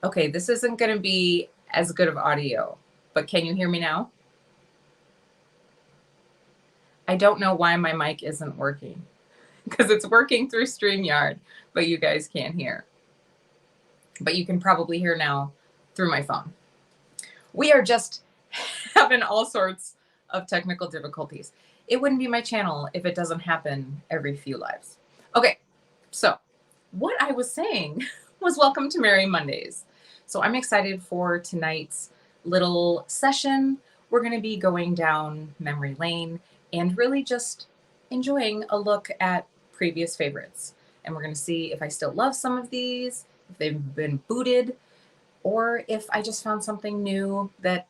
Okay, this isn't going to be as good of audio, but can you hear me now? I don't know why my mic isn't working because it's working through StreamYard, but you guys can't hear. But you can probably hear now through my phone. We are just having all sorts of technical difficulties. It wouldn't be my channel if it doesn't happen every few lives. Okay, so what I was saying was welcome to Merry Mondays. So I'm excited for tonight's little session. We're going to be going down memory lane and really just enjoying a look at previous favorites. And we're going to see if I still love some of these, if they've been booted, or if I just found something new that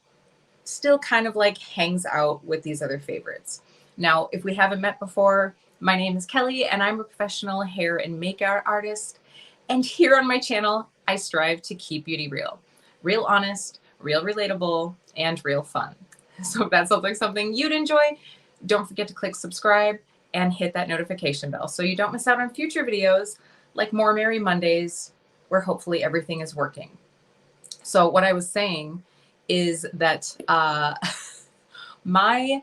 still kind of like hangs out with these other favorites. Now, if we haven't met before, my name is Kelly and I'm a professional hair and makeup artist. And here on my channel, I strive to keep beauty real. Real honest, real relatable, and real fun. So if that sounds like something you'd enjoy, don't forget to click subscribe and hit that notification bell so you don't miss out on future videos like more Merry Mondays where hopefully everything is working. So what I was saying is that my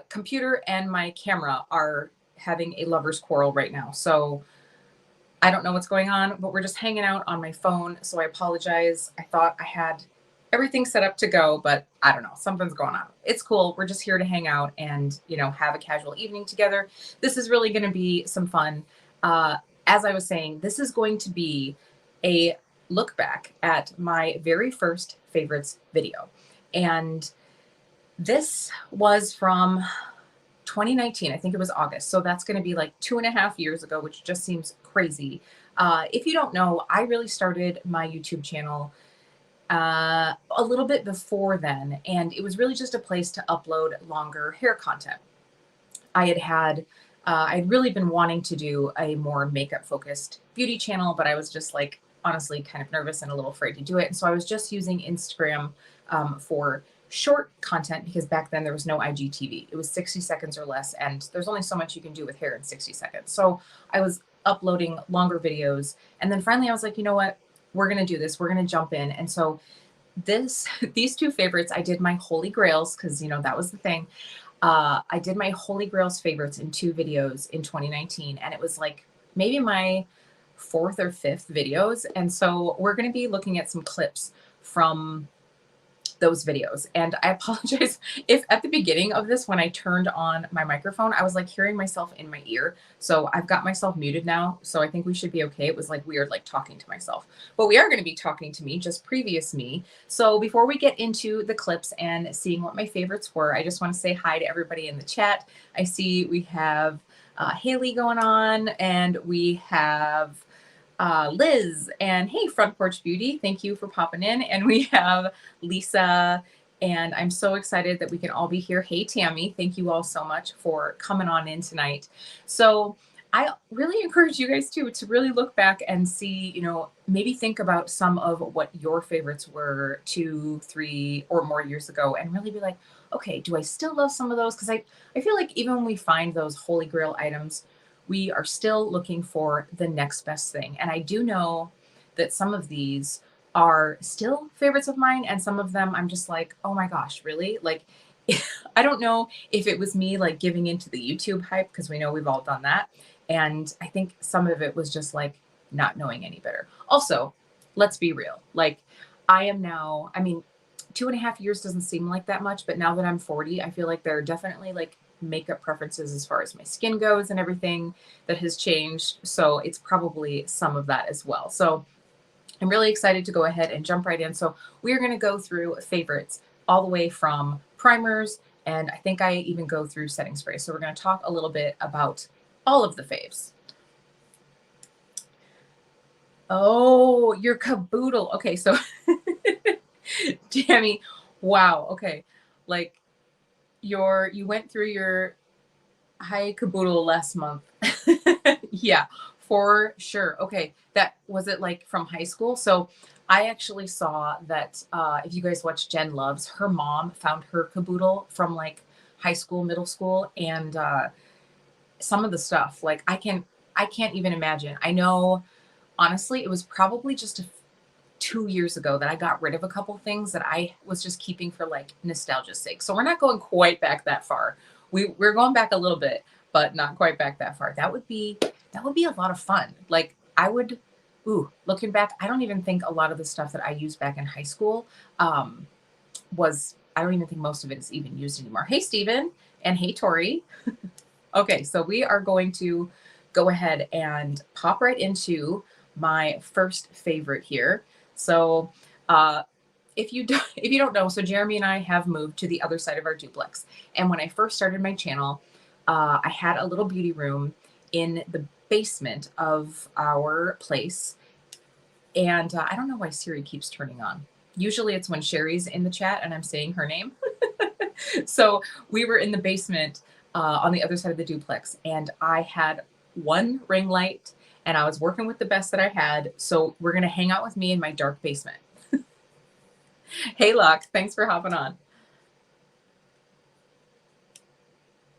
computer and my camera are having a lover's quarrel right now. So I don't know what's going on, but we're just hanging out on my phone. So I apologize. I thought I had everything set up to go, but I don't know, something's going on. It's cool. We're just here to hang out and, you know, have a casual evening together. This is really going to be some fun. As I was saying, this is going to be a look back at my very first favorites video. And this was from 2019. I think it was August. So that's going to be like 2.5 years ago, which just seems crazy. If you don't know, I really started my YouTube channel a little bit before then. And it was really just a place to upload longer hair content. I'd really been wanting to do a more makeup focused beauty channel, but I was just like, honestly, kind of nervous and a little afraid to do it. And so I was just using Instagram for short content because back then there was no IGTV. It was 60 seconds or less. And there's only so much you can do with hair in 60 seconds. So I was uploading longer videos. And then finally I was like, you know what? We're going to do this. We're going to jump in. And so these two favorites, I did my Holy Grails because, you know, that was the thing. I did my Holy Grails favorites in 2 videos in 2019. And it was like maybe my 4th or 5th videos. And so we're going to be looking at some clips from those videos. And I apologize if at the beginning of this, when I turned on my microphone, I was like hearing myself in my ear. So I've got myself muted now. So I think we should be okay. It was like weird, like talking to myself, but we are going to be talking to me, just previous me. So before we get into the clips and seeing what my favorites were, I just want to say hi to everybody in the chat. I see we have Haley going on and we have Liz and hey, Front Porch Beauty, thank you for popping in. And we have Lisa, and I'm so excited that we can all be here. Hey, Tammy, thank you all so much for coming on in tonight. So I really encourage you guys to really look back and see, you know, maybe think about some of what your favorites were 2, 3 or more years ago and really be like, okay, do I still love some of those? Because I feel like even when we find those Holy Grail items, we are still looking for the next best thing. And I do know that some of these are still favorites of mine. And some of them I'm just like, oh my gosh, really? Like, I don't know if it was me like giving into the YouTube hype, because we know we've all done that. And I think some of it was just like not knowing any better. Also, let's be real. Like I am now, I mean, 2.5 years doesn't seem like that much, but now that I'm 40, I feel like there are definitely like makeup preferences as far as my skin goes and everything that has changed. So it's probably some of that as well. So I'm really excited to go ahead and jump right in. So we're going to go through favorites all the way from primers, and I think I even go through setting spray. So we're going to talk a little bit about all of the faves. Oh, your caboodle. Okay, so Jamie, wow. Okay, like you went through your high caboodle last month. Yeah, for sure. Okay, that was it like from high school. So I actually saw that if you guys watch Jen Loves, her mom found her caboodle from like high school, middle school, and some of the stuff like I can't even imagine. I know honestly it was probably just 2 years ago that I got rid of a couple things that I was just keeping for like nostalgia's sake. So we're not going quite back that far. We're going back a little bit, but not quite back that far. That would be a lot of fun. Like I would, looking back, I don't even think a lot of the stuff that I used back in high school I don't even think most of it is even used anymore. Hey, Steven, and hey, Tori. Okay, so we are going to go ahead and pop right into my first favorite here. So if you don't know, so Jeremy and I have moved to the other side of our duplex. And when I first started my channel, I had a little beauty room in the basement of our place. And I don't know why Siri keeps turning on. Usually it's when Sherry's in the chat and I'm saying her name. So we were in the basement on the other side of the duplex, and I had one ring light and I was working with the best that I had. So we're going to hang out with me in my dark basement. Hey, Locke, thanks for hopping on.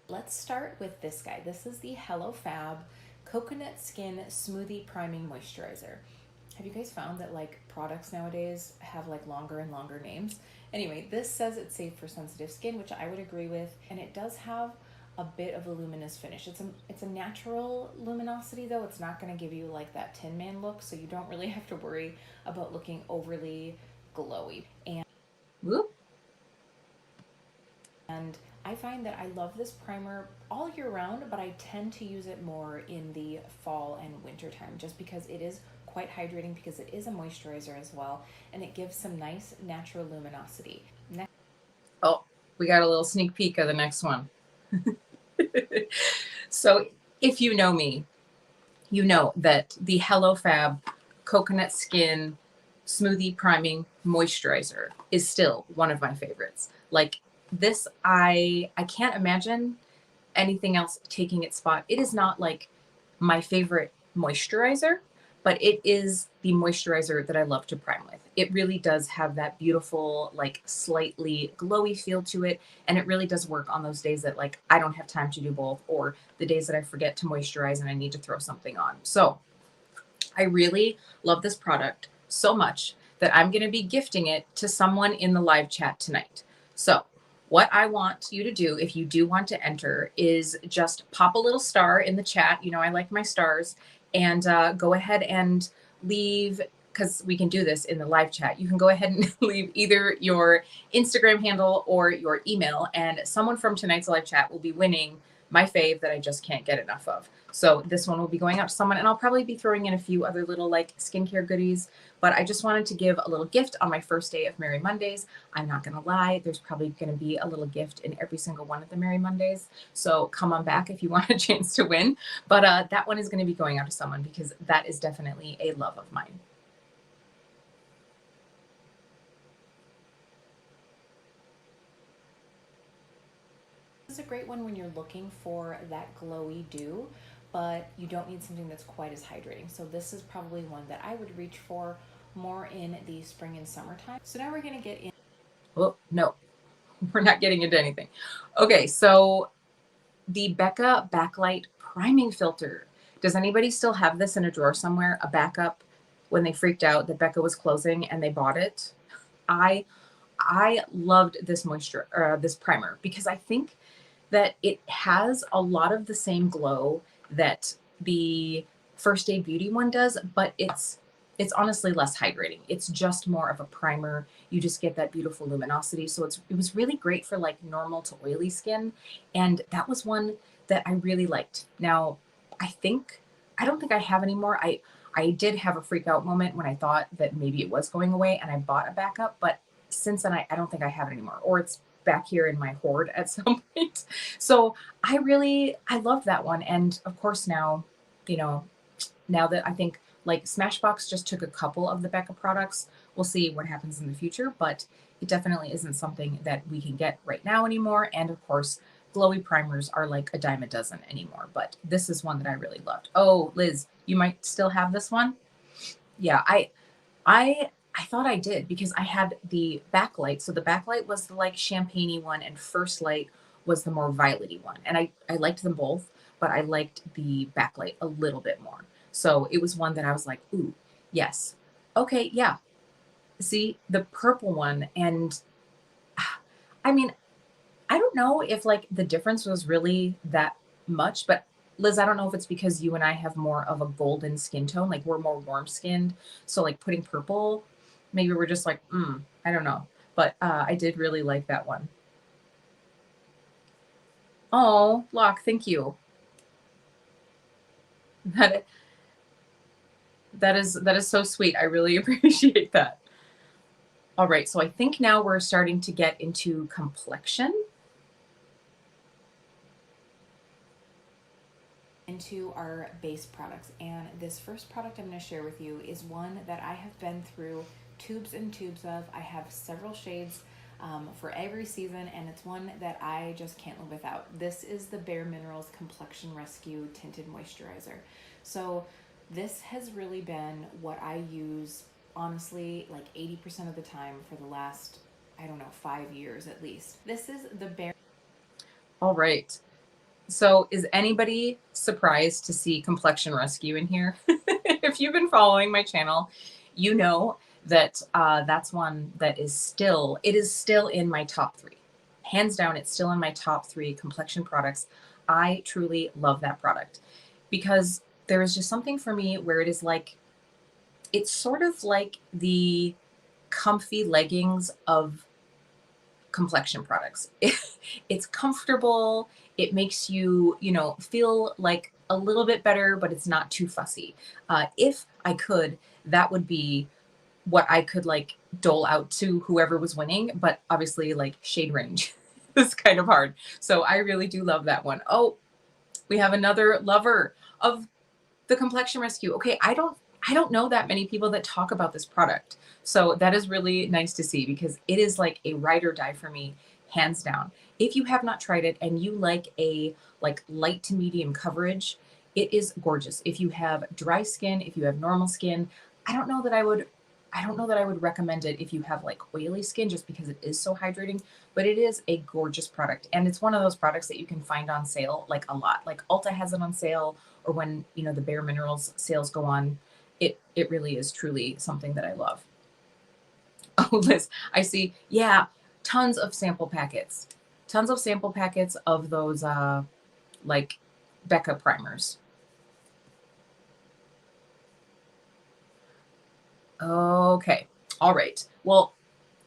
Let's start with this guy. This is the Hello Fab Coconut Skin Smoothie Priming Moisturizer. Have you guys found that like products nowadays have like longer and longer names? Anyway, this says it's safe for sensitive skin, which I would agree with, and it does have a bit of a luminous finish. It's a natural luminosity though. It's not going to give you like that Tin Man look, so you don't really have to worry about looking overly glowy. Whoop. And I find that I love this primer all year round, but I tend to use it more in the fall and winter time just because it is quite hydrating, because it is a moisturizer as well, and it gives some nice natural luminosity. Oh, we got a little sneak peek of the next one. So if you know me, you know that the Hello Fab Coconut Skin Smoothie Priming Moisturizer is still one of my favorites. Like this, I can't imagine anything else taking its spot. It is not like my favorite moisturizer, but it is the moisturizer that I love to prime with. It really does have that beautiful, like slightly glowy feel to it. And it really does work on those days that like I don't have time to do both, or the days that I forget to moisturize and I need to throw something on. So I really love this product so much that I'm going to be gifting it to someone in the live chat tonight. So what I want you to do, if you do want to enter, is just pop a little star in the chat. You know, I like my stars. And go ahead and leave, because we can do this in the live chat. You can go ahead and leave either your Instagram handle or your email, and someone from tonight's live chat will be winning my fave that I just can't get enough of. So this one will be going out to someone, and I'll probably be throwing in a few other little like skincare goodies, but I just wanted to give a little gift on my first day of Merry Mondays. I'm not going to lie, there's probably going to be a little gift in every single one of the Merry Mondays. So come on back if you want a chance to win. But that one is going to be going out to someone because that is definitely a love of mine. This is a great one when you're looking for that glowy dew, but you don't need something that's quite as hydrating. So this is probably one that I would reach for more in the spring and summertime. So now we're going to get in. Oh, no, we're not getting into anything. Okay, so the Becca Backlight Priming Filter. Does anybody still have this in a drawer somewhere? A backup when they freaked out that Becca was closing and they bought it? I loved this this primer because I think that it has a lot of the same glow that the First Aid Beauty one does, but it's honestly less hydrating. It's just more of a primer. You just get that beautiful luminosity. So it was really great for like normal to oily skin. And that was one that I really liked. Now, I don't think I have anymore. I did have a freak out moment when I thought that maybe it was going away and I bought a backup, but since then I don't think I have it anymore, or it's back here in my hoard at some point. So I love that one. And of course now, you know, now that I think like Smashbox just took a couple of the Becca products, we'll see what happens in the future, but it definitely isn't something that we can get right now anymore. And of course, glowy primers are like a dime a dozen anymore, but this is one that I really loved. Oh, Liz, you might still have this one. Yeah, I thought I did because I had the Backlight. So the Backlight was the like champagne-y one, and First Light was the more violet-y one. And I liked them both, but I liked the Backlight a little bit more. So it was one that I was like, ooh, yes. Okay, yeah. see the purple one. And I mean, I don't know if like the difference was really that much, but Liz, I don't know if it's because you and I have more of a golden skin tone, like we're more warm skinned. So like putting purple, maybe we're just like, I don't know. But I did really like that one. Oh, Locke, thank you. That that is so sweet. I really appreciate that. All right, so I think now we're starting to get into complexion. Into our base products, and this first product I'm going to share with you is one that I have been through tubes and tubes of. I have several shades for every season, and it's one that I just can't live without. This is the Bare Minerals Complexion Rescue Tinted Moisturizer. So this has really been what I use, honestly, like 80% of the time for the last, I don't know, 5 years at least. This is the Bare. All right. So is anybody surprised to see Complexion Rescue in here? If you've been following my channel, you know that that's one that is still, it is still in my top 3. Hands down, it's still in my top 3 complexion products. I truly love that product because there is just something for me where it is like, it's sort of like the comfy leggings of complexion products. It's comfortable. It makes you, you know, feel like a little bit better, but it's not too fussy. If I could, that would be what I could like dole out to whoever was winning. But obviously, like shade range is kind of hard. So I really do love that one. Oh, we have another lover of the Complexion Rescue. Okay, I don't know that many people that talk about this product. So that is really nice to see because it is like a ride or die for me, hands down. If you have not tried it and you like a like light to medium coverage, it is gorgeous. If you have dry skin, if you have normal skin, I don't know that I would I don't know that I would recommend it if you have like oily skin just because it is so hydrating, but it is a gorgeous product. And it's one of those products that you can find on sale like a lot. Like Ulta has it on sale, or when, you know, the Bare Minerals sales go on, it really is truly something that I love. Oh, Liz, I see. Yeah, tons of sample packets. Tons of sample packets of those like Becca primers. Okay. All right. Well,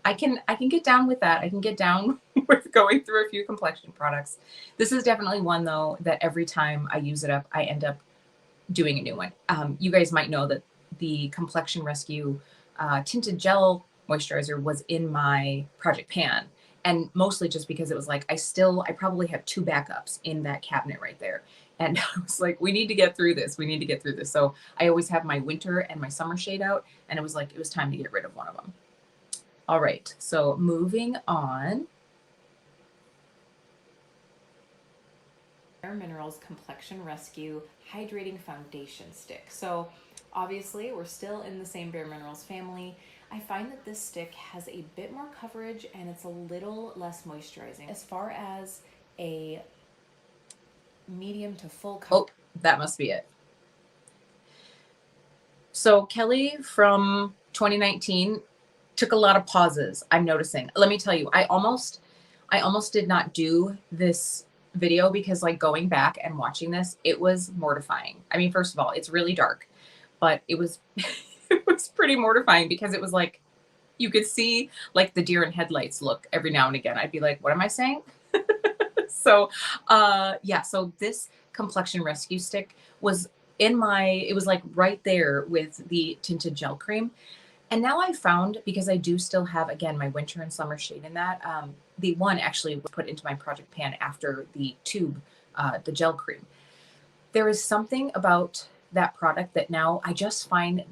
I can get down with that. I can get down with going through a few complexion products. This is definitely one though that every time I use it up, I end up doing a new one. You guys might know that the Complexion Rescue tinted gel moisturizer was in my project pan, and mostly just because it was like I probably have 2 backups in that cabinet right there, and I was like, we need to get through this. We need to get through this. So I always have my winter and my summer shade out, and it was like it was time to get rid of one of them. All right, so moving on. Bare Minerals Complexion Rescue Hydrating Foundation Stick. So obviously we're still in the same Bare Minerals family. I find that this stick has a bit more coverage and it's a little less moisturizing. As far as a medium to full coverage. Oh, that must be it. So Kelly from 2019 took a lot of pauses, I'm noticing. Let me tell you, I almost did not do this video because like going back and watching this, it was mortifying. I mean, first of all, it's really dark, but it was it was pretty mortifying because it was like you could see like the deer in headlights look every now and again. I'd be like, what am I saying? So yeah, so this complexion rescue stick was in my, it was like right there with the tinted gel cream. And now I found, because I do still have, again, my winter and summer shade in that, the one actually was put into my project pan after the tube, the gel cream. There is something about that product that now I just find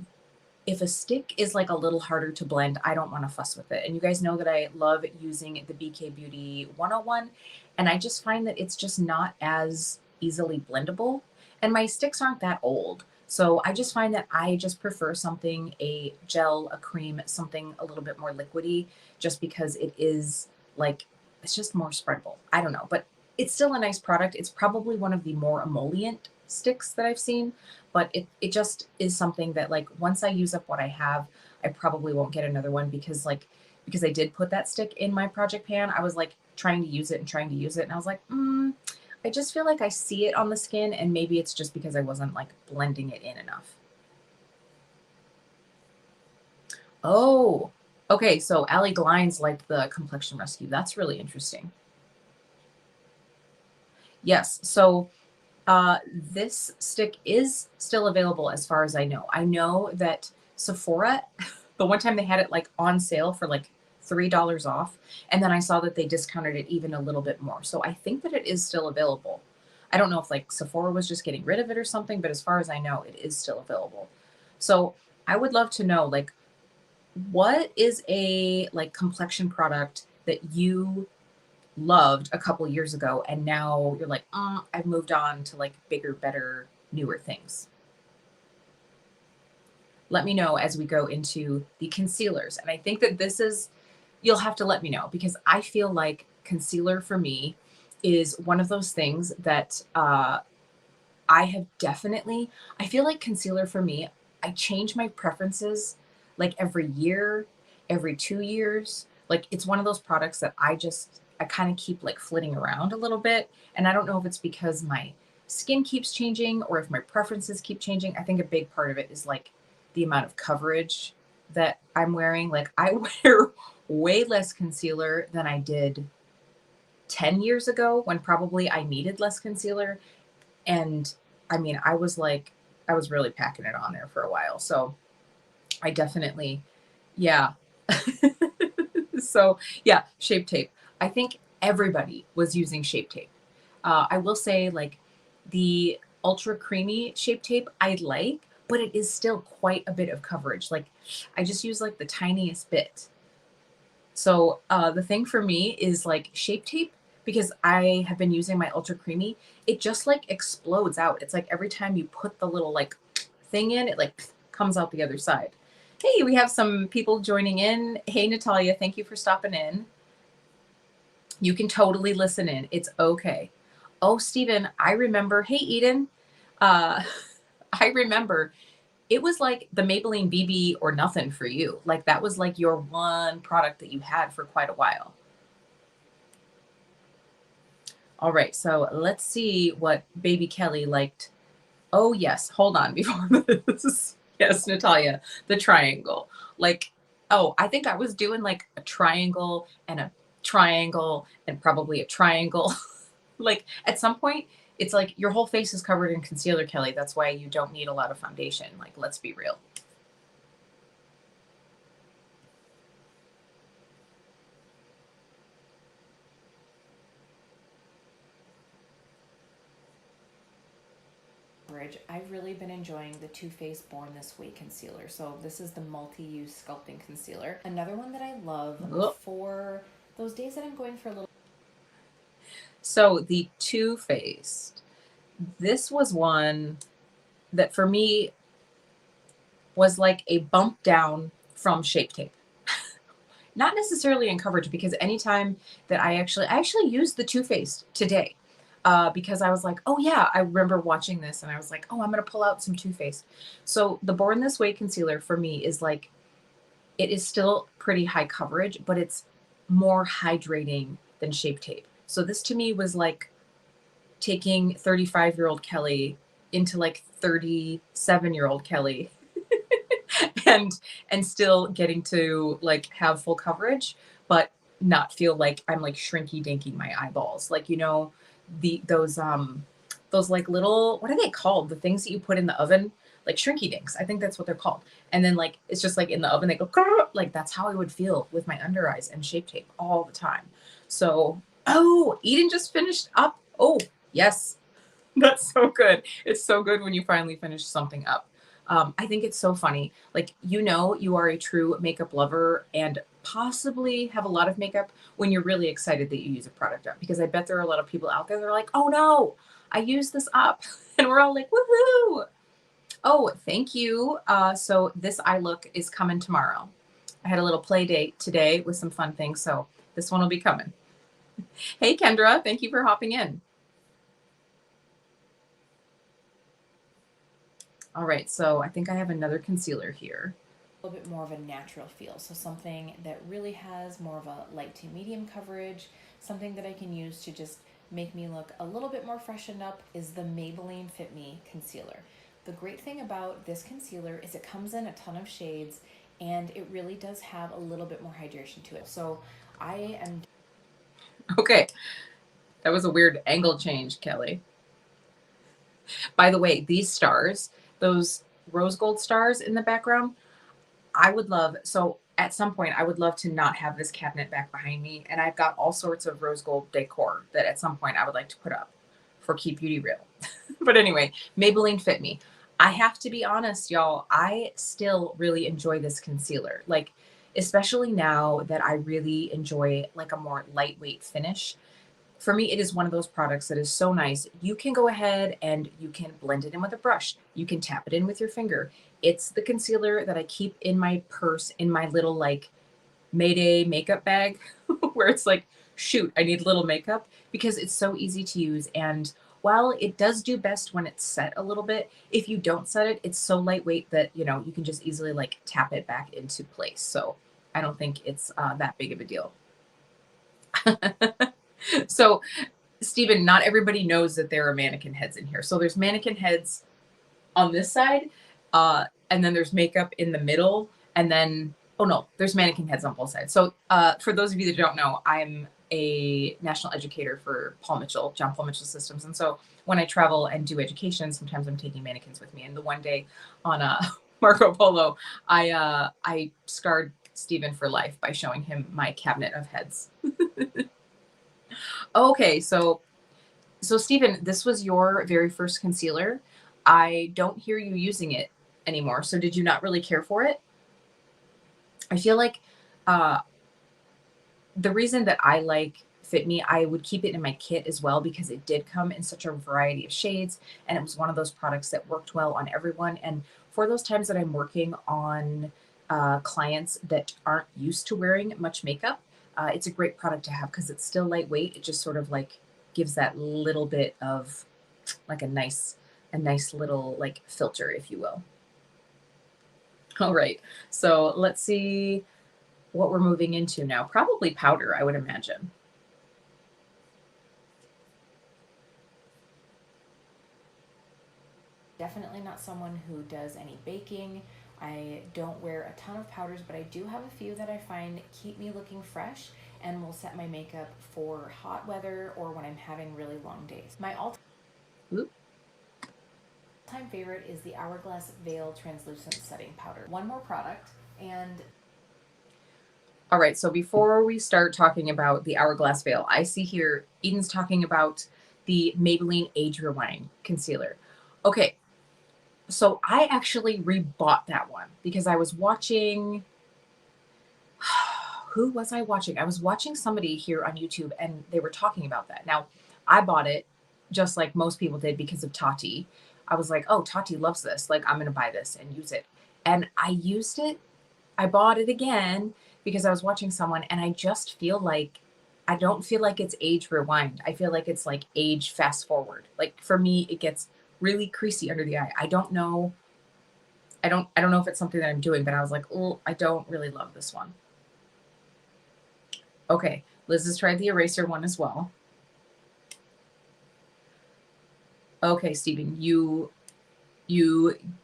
if a stick is like a little harder to blend, I don't want to fuss with it. And you guys know that I love using the BK Beauty 101. And I just find that it's just not as easily blendable. And my sticks aren't that old. So I just find that I just prefer something, a gel, a cream, something a little bit more liquidy, just because it is like, it's just more spreadable. I don't know, but it's still a nice product. It's probably one of the more emollient sticks that I've seen, but it just is something that like once I use up what I have, I probably won't get another one because I did put that stick in my project pan. I was like trying to use it and trying to use it, and I was like, I just feel like I see it on the skin, and maybe it's just because I wasn't like blending it in enough. Oh, okay. So Allie Glines liked the Complexion Rescue. That's really interesting. Yes. So this stick is still available as far as I know. I know that Sephora, the one time they had it like on sale for like $3 off, and then I saw that they discounted it even a little bit more. So I think that it is still available. I don't know if like Sephora was just getting rid of it or something, but as far as I know, it is still available. So I would love to know like what is a like complexion product that you loved a couple years ago and now you're like, I've moved on to like bigger, better, newer things. Let me know as we go into the concealers. And I think that this is, you'll have to let me know because I feel like concealer for me is one of those things that I have definitely, I feel like concealer for me, I change my preferences like every year, every 2 years. Like it's one of those products that I kind of keep like flitting around a little bit. And I don't know if it's because my skin keeps changing or if my preferences keep changing. I think a big part of it is like the amount of coverage that I'm wearing. Like I wear way less concealer than I did 10 years ago when probably I needed less concealer. And I mean, I was really packing it on there for a while. So I definitely, yeah. So yeah, Shape Tape. I think everybody was using Shape Tape. I will say like the ultra creamy Shape Tape I like, but it is still quite a bit of coverage. Like I just use like the tiniest bit. So the thing for me is like Shape Tape, because I have been using my ultra creamy, it just like explodes out. It's like every time you put the little like thing in, it like comes out the other side. Hey, we have some people joining in. Hey, Natalia, thank you for stopping in. You can totally listen in. It's okay. Oh, Stephen, I remember. Hey, Eden. Uh, I remember it was like the Maybelline BB or nothing for you. Like that was like your one product that you had for quite a while. All right, so let's see what baby Kelly liked. Oh, yes. Hold on before this. Yes, Natalia, the triangle. Like, oh, I think I was doing like a triangle and probably a triangle. Like at some point, it's like your whole face is covered in concealer, Kelly. That's why you don't need a lot of foundation. Like, let's be real. I've really been enjoying the Too Faced Born This Way concealer. So this is the multi-use sculpting concealer. Another one that I love for those days that I'm going for a little. So the Too Faced, this was one that for me was like a bump down from Shape Tape. Not necessarily in coverage, because anytime that I actually used the Too Faced today, because I was like, oh yeah, I remember watching this and I was like, oh, I'm gonna pull out some Too Faced. So the Born This Way concealer for me is like, it is still pretty high coverage, but it's more hydrating than Shape Tape. So this to me was like taking 35-year-old Kelly into like 37-year-old Kelly and still getting to like have full coverage, but not feel like I'm like shrinky dinking my eyeballs. Like, you know, those like little, what are they called? The things that you put in the oven, like shrinky dinks. I think that's what they're called. And then like it's just like in the oven they go like that's how I would feel with my under eyes and Shape Tape all the time. So, oh, Eden just finished up. Oh, yes. That's so good. It's so good when you finally finish something up. I think it's so funny. Like, you know, you are a true makeup lover and possibly have a lot of makeup when you're really excited that you use a product up. Because I bet there are a lot of people out there that are like, oh no, I used this up. And we're all like, woohoo. Oh, thank you. So this eye look is coming tomorrow. I had a little play date today with some fun things. So this one will be coming. Hey, Kendra, thank you for hopping in. All right, so I think I have another concealer here. A little bit more of a natural feel. So something that really has more of a light to medium coverage, something that I can use to just make me look a little bit more freshened up is the Maybelline Fit Me concealer. The great thing about this concealer is it comes in a ton of shades and it really does have a little bit more hydration to it. So I am Okay, that was a weird angle change, Kelly. By the way, these stars, those rose gold stars in the background, I would love, so at some point, I would love to not have this cabinet back behind me. And I've got all sorts of rose gold decor that at some point I would like to put up for Keep Beauty Real. But anyway, Maybelline Fit Me. I have to be honest, y'all, I still really enjoy this concealer. Like, especially now that I really enjoy like a more lightweight finish. For me, it is one of those products that is so nice. You can go ahead and you can blend it in with a brush. You can tap it in with your finger. It's the concealer that I keep in my purse, in my little like Mayday makeup bag, where it's like, shoot, I need a little makeup because it's so easy to use. And while it does do best when it's set a little bit, if you don't set it, it's so lightweight that, you know, you can just easily like tap it back into place. So I don't think it's that big of a deal. So Stephen, not everybody knows that there are mannequin heads in here. So there's mannequin heads on this side, and then there's makeup in the middle, and then, oh no, there's mannequin heads on both sides. So for those of you that don't know, I'm a national educator for John Paul Mitchell Systems. And so when I travel and do education, sometimes I'm taking mannequins with me. And the one day on Marco Polo, I scarred Stephen for life by showing him my cabinet of heads. Okay, so Stephen, this was your very first concealer. I don't hear you using it anymore. So did you not really care for it? I feel like uh, the reason that I like Fit Me, I would keep it in my kit as well because it did come in such a variety of shades, and it was one of those products that worked well on everyone. And for those times that I'm working on clients that aren't used to wearing much makeup, it's a great product to have because it's still lightweight. It just sort of like gives that little bit of like a nice little like filter, if you will. All right, so let's see what we're moving into now. Probably powder, I would imagine. definitely not someone who does any baking. I don't wear a ton of powders, but I do have a few that I find keep me looking fresh and will set my makeup for hot weather or when I'm having really long days. My all-time favorite is the Hourglass Veil Translucent Setting Powder. One more product, and all right, so before we start talking about the Hourglass Veil, I see here Eden's talking about the Maybelline Age Rewind concealer. Okay, so I actually rebought that one because I was watching, who was I watching? I was watching somebody here on YouTube and they were talking about that. Now, I bought it just like most people did because of Tati. I was like, oh, Tati loves this. Like, I'm going to buy this and use it. And I used it. I bought it again because I was watching someone and I just feel like I don't feel like it's age rewind. I feel like it's like age fast forward. Like for me, it gets really creasy under the eye. I don't know. I don't know if it's something that I'm doing, but I was like, oh, I don't really love this one. Okay, Liz has tried the eraser one as well. Okay, Stephen, you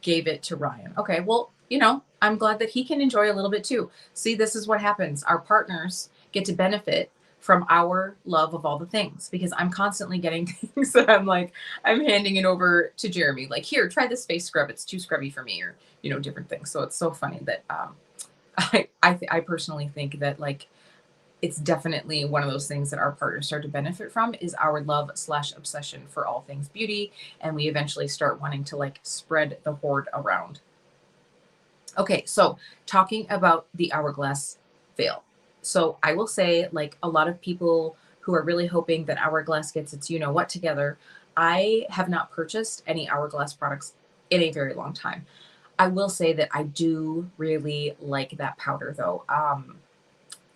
gave it to Ryan. Okay, well, you know, I'm glad that he can enjoy a little bit too. See, this is what happens. Our partners get to benefit from our love of all the things because I'm constantly getting things that I'm like, I'm handing it over to Jeremy. Like, here, try this face scrub. It's too scrubby for me, or you know, different things. So it's so funny that I personally think that like it's definitely one of those things that our partners start to benefit from is our love slash obsession for all things beauty. And we eventually start wanting to like spread the horde around. Okay, so talking about the Hourglass Veil. So I will say, like a lot of people who are really hoping that Hourglass gets its you know what together, I have not purchased any Hourglass products in a very long time. I will say that I do really like that powder though.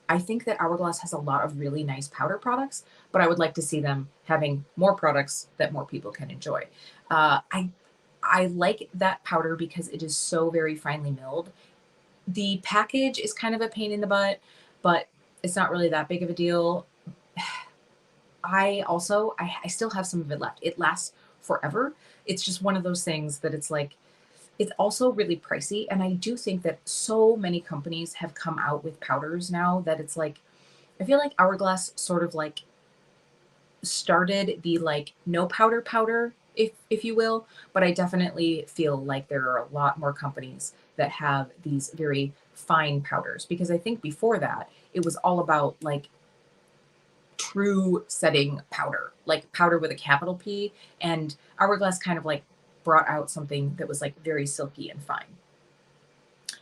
I think that Hourglass has a lot of really nice powder products, but I would like to see them having more products that more people can enjoy. I I like that powder because it is so very finely milled. The package is kind of a pain in the butt, but it's not really that big of a deal. I still have some of it left. It lasts forever. It's just one of those things that it's like, it's also really pricey. And I do think that so many companies have come out with powders now that it's like, I feel like Hourglass sort of like started the like no powder, if you will, but I definitely feel like there are a lot more companies that have these very fine powders, because I think before that it was all about like true setting powder, like powder with a capital P, and Hourglass kind of like brought out something that was like very silky and fine.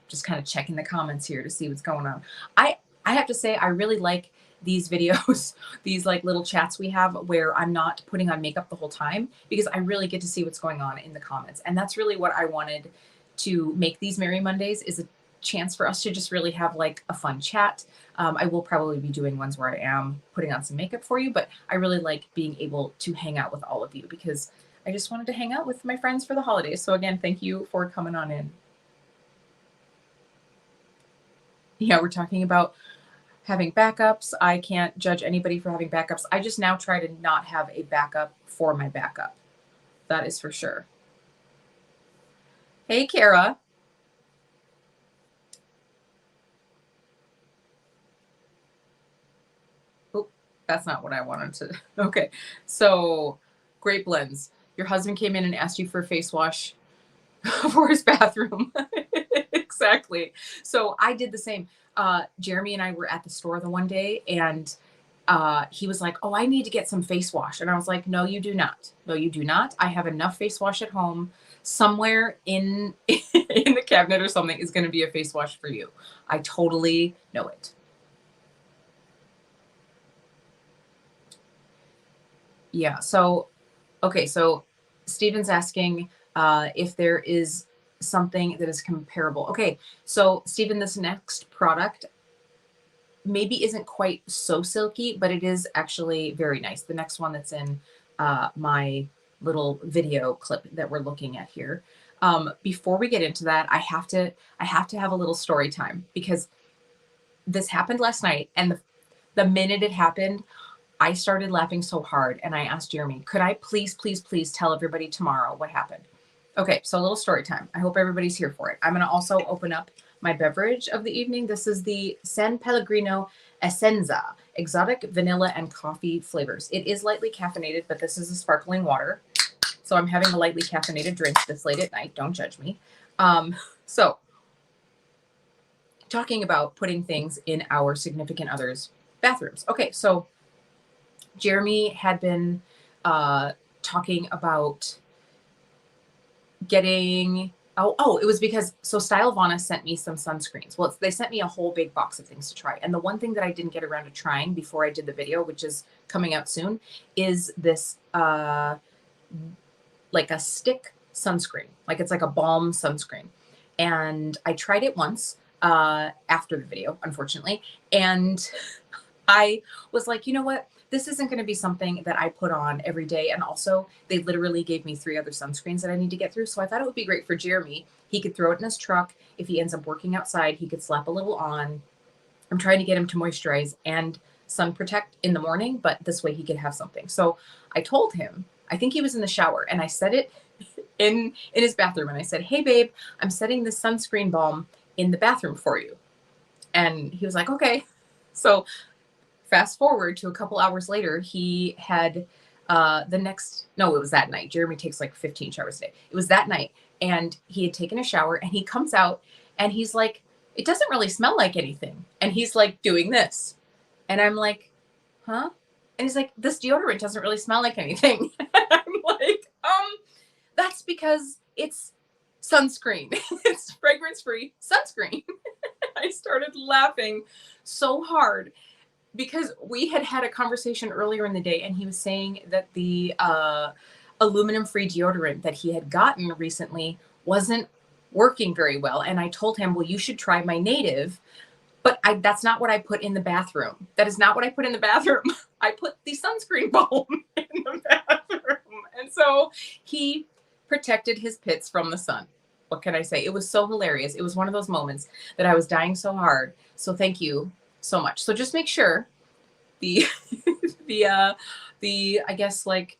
Just kind of checking the comments here to see what's going on. I have to say I really like these videos, these like little chats we have where I'm not putting on makeup the whole time, because I really get to see what's going on in the comments. And that's really what I wanted to make these Merry Mondays, is a chance for us to just really have like a fun chat. I will probably be doing ones where I am putting on some makeup for you, but I really like being able to hang out with all of you, because I just wanted to hang out with my friends for the holidays. So again, thank you for coming on in. Yeah, we're talking about having backups. I can't judge anybody for having backups. I just now try to not have a backup for my backup. That is for sure. Hey, Kara. Oh, that's not what I wanted to. Okay. So, great blends. Your husband came in and asked you for a face wash for his bathroom. Exactly. So I did the same. Jeremy and I were at the store the one day, and he was like, "Oh, I need to get some face wash." And I was like, "No, you do not. No, you do not. I have enough face wash at home. Somewhere in in the cabinet or something is going to be a face wash for you. I totally know it." Yeah. So, okay. So Steven's asking if there is something that is comparable. Okay. So Steven, this next product maybe isn't quite so silky, but it is actually very nice. The next one that's in my little video clip that we're looking at here. Before we get into that, I have to have a little story time, because this happened last night, and the minute it happened, I started laughing so hard, and I asked Jeremy, could I please, please, please tell everybody tomorrow what happened? Okay, so a little story time. I hope everybody's here for it. I'm going to also open up my beverage of the evening. This is the San Pellegrino Essenza, exotic vanilla and coffee flavors. It is lightly caffeinated, but this is a sparkling water. So I'm having a lightly caffeinated drink this late at night. Don't judge me. So talking about putting things in our significant others' bathrooms. Okay, so Jeremy had been talking about getting, it was because, so Style Vana sent me some sunscreens. Well, they sent me a whole big box of things to try. And the one thing that I didn't get around to trying before I did the video, which is coming out soon, is this like a stick sunscreen. Like it's like a balm sunscreen. And I tried it once after the video, unfortunately. And I was like, you know what? This isn't going to be something that I put on every day. And also, they literally gave me 3 other sunscreens that I need to get through. So I thought it would be great for Jeremy. He could throw it in his truck. If he ends up working outside, he could slap a little on. I'm trying to get him to moisturize and sun protect in the morning, but this way he could have something. So I told him, I think he was in the shower, and I said it in his bathroom. And I said, hey, babe, I'm setting this sunscreen balm in the bathroom for you. And he was like, okay. So fast forward to a couple hours later, he had it was that night. Jeremy takes like 15 showers a day. It was that night, and he had taken a shower, and he comes out and he's like, it doesn't really smell like anything. And he's like doing this. And I'm like, huh? And he's like, this deodorant doesn't really smell like anything. I'm like, that's because it's sunscreen. It's fragrance-free sunscreen. I started laughing so hard, because we had a conversation earlier in the day, and he was saying that the aluminum-free deodorant that he had gotten recently wasn't working very well. And I told him, well, you should try my Native, but that's not what I put in the bathroom. That is not what I put in the bathroom. I put the sunscreen balm in the bathroom. And so he protected his pits from the sun. What can I say? It was so hilarious. It was one of those moments that I was dying so hard. So thank you so much. So just make sure the the I guess like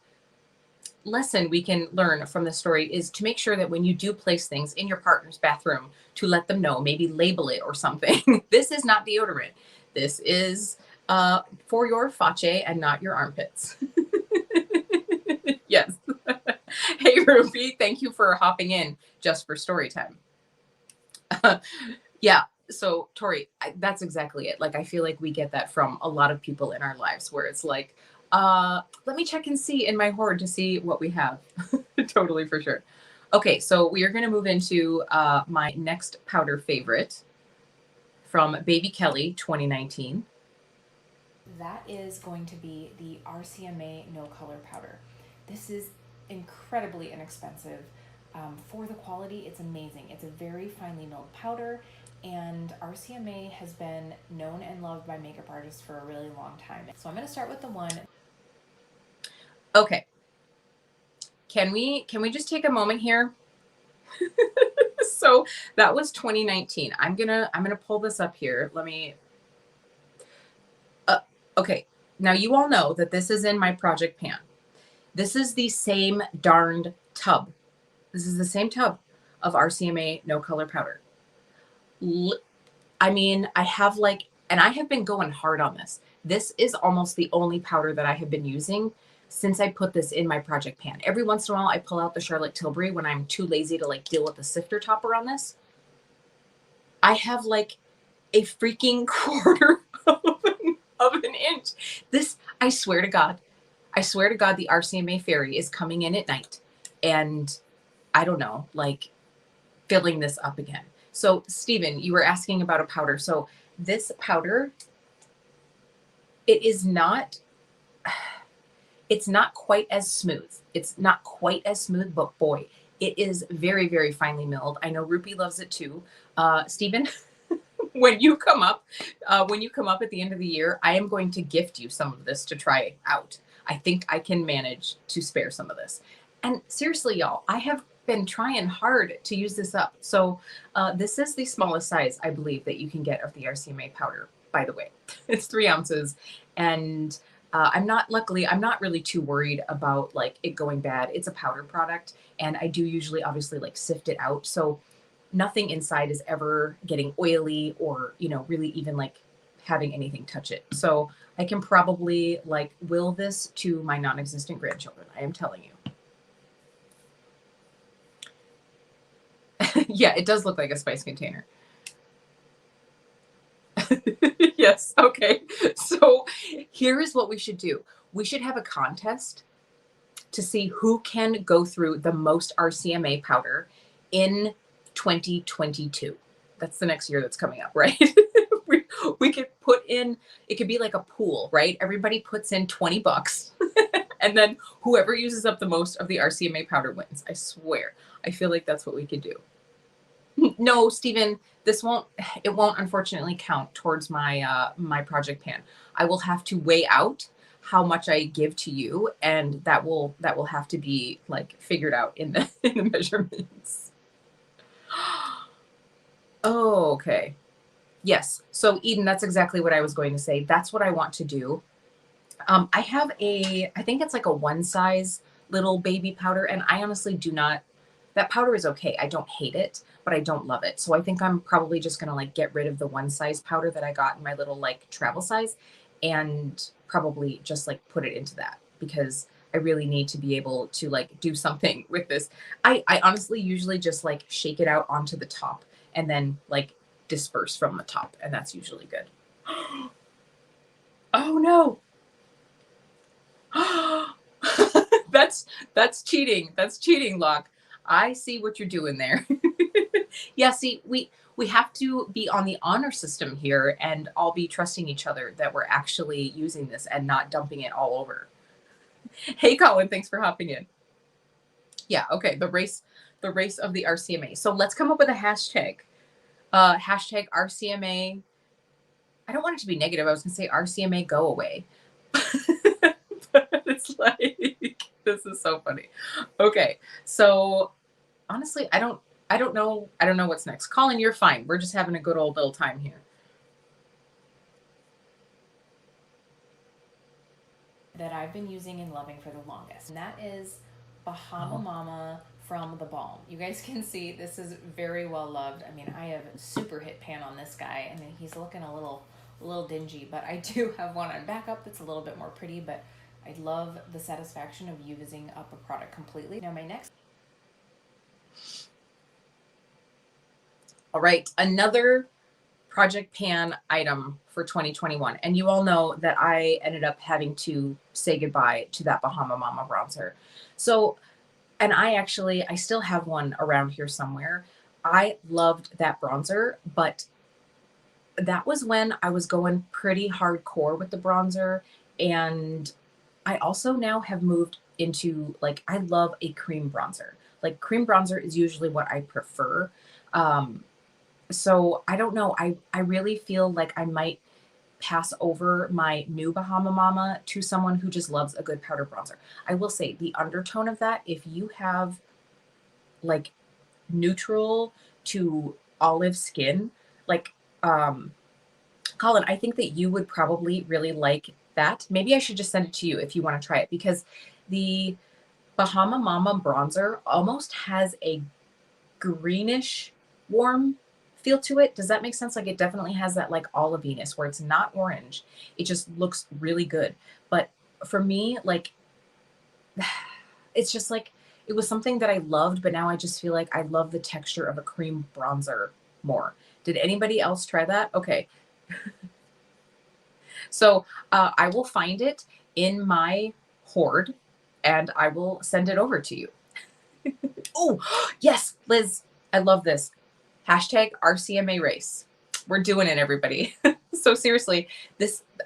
lesson we can learn from this story is to make sure that when you do place things in your partner's bathroom, to let them know, maybe label it or something. This is not deodorant. This is for your face and not your armpits. Yes. Hey, Ruby, thank you for hopping in just for story time. Yeah. So, Tori, that's exactly it. Like, I feel like we get that from a lot of people in our lives where it's like, let me check and see in my hoard to see what we have. Totally, for sure. Okay, so we are going to move into my next powder favorite from Baby Kelly 2019. That is going to be the RCMA No Color Powder. This is incredibly inexpensive. For the quality, it's amazing. It's a very finely milled powder, and RCMA has been known and loved by makeup artists for a really long time. So I'm going to start with the one. Okay. Can we just take a moment here? So that was 2019. I'm gonna pull this up here. Let me. Okay. Now you all know that this is in my project pan. This is the same darned tub. This is the same tub of RCMA No Color Powder. I mean, I have like, and I have been going hard on this. This is almost the only powder that I have been using since I put this in my project pan. Every once in a while, I pull out the Charlotte Tilbury when I'm too lazy to like deal with the sifter topper on this. I have like a freaking quarter of an inch. This, I swear to God, the RCMA fairy is coming in at night and I don't know, like filling this up again. So Stephen, you were asking about a powder. So this powder, it's not quite as smooth. It's not quite as smooth, but boy, it is very, very finely milled. I know Rupi loves it too. Stephen, when you come up at the end of the year, I am going to gift you some of this to try out. I think I can manage to spare some of this. And seriously, y'all, I have been trying hard to use this up. So this is the smallest size, I believe, that you can get of the RCMA powder, by the way. It's 3 ounces. And I'm not really too worried about like it going bad. It's a powder product. And I do usually obviously like sift it out. So nothing inside is ever getting oily or, you know, really even like having anything touch it. So I can probably like will this to my non-existent grandchildren. I am telling you. Yeah, it does look like a spice container. Yes. Okay. So here is what we should do. We should have a contest to see who can go through the most RCMA powder in 2022. That's the next year that's coming up, right? we could put in, it could be like a pool, right? Everybody puts in $20 and then whoever uses up the most of the RCMA powder wins. I swear. I feel like that's what we could do. No, Stephen, it won't unfortunately count towards my my project pan. I will have to weigh out how much I give to you, and that will have to be like figured out in the in the measurements. Oh, okay. Yes. So Eden, that's exactly what I was going to say. That's what I want to do. I have I think it's like a one size little baby powder, and I honestly do not, that powder is okay. I don't hate it, but I don't love it. So I think I'm probably just going to like get rid of the one size powder that I got in my little like travel size and probably just like put it into that because I really need to be able to like do something with this. I honestly usually just like shake it out onto the top and then like disperse from the top. And that's usually good. Oh no. That's cheating. That's cheating, Locke. I see what you're doing there. Yeah, see, we have to be on the honor system here and all be trusting each other that we're actually using this and not dumping it all over. Hey, Colin, thanks for hopping in. Yeah, okay, the race of the RCMA. So let's come up with a hashtag. Hashtag RCMA. I don't want it to be negative. I was going to say RCMA go away. But it's like, This is so funny. Okay. So honestly, I don't know what's next. Colin, you're fine. We're just having a good old little time here. That I've been using and loving for the longest. And that is Bahama Mama from The Balm. You guys can see this is very well loved. I mean, I have super hit pan on this guy. I mean, he's looking a little dingy, but I do have one on backup that's a little bit more pretty, but I love the satisfaction of using up a product completely. Now my next. All right, another Project Pan item for 2021. And you all know that I ended up having to say goodbye to that Bahama Mama bronzer. So, and I still have one around here somewhere. I loved that bronzer, but that was when I was going pretty hardcore with the bronzer. And I also now have moved into, like, I love a cream bronzer. Like, cream bronzer is usually what I prefer. So I don't know. I really feel like I might pass over my new Bahama Mama to someone who just loves a good powder bronzer. I will say the undertone of that, if you have like neutral to olive skin, like Colin, I think that you would probably really like that. Maybe I should just send it to you if you want to try it, because the Bahama Mama bronzer almost has a greenish warm feel to it. Does that make sense? Like, it definitely has that like oliviness where it's not orange. It just looks really good. But for me, like, it's just like, it was something that I loved, but now I just feel like I love the texture of a cream bronzer more. Did anybody else try that? Okay. So I will find it in my hoard and I will send it over to you. Oh, yes, Liz, I love this. Hashtag RCMA race. We're doing it, everybody. So seriously,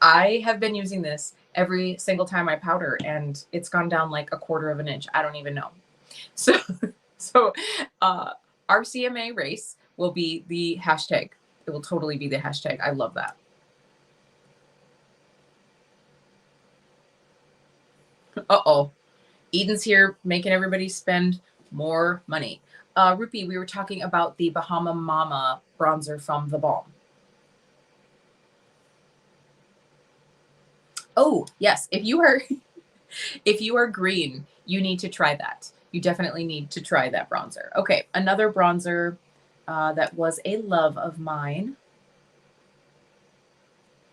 I have been using this every single time I powder, and it's gone down like a quarter of an inch. I don't even know. So, so RCMA race will be the hashtag. It will totally be the hashtag. I love that. Uh-oh. Eden's here making everybody spend more money. Rupi, we were talking about the Bahama Mama bronzer from The Balm. Oh, yes. If you are green, you need to try that. You definitely need to try that bronzer. Okay, another bronzer that was a love of mine.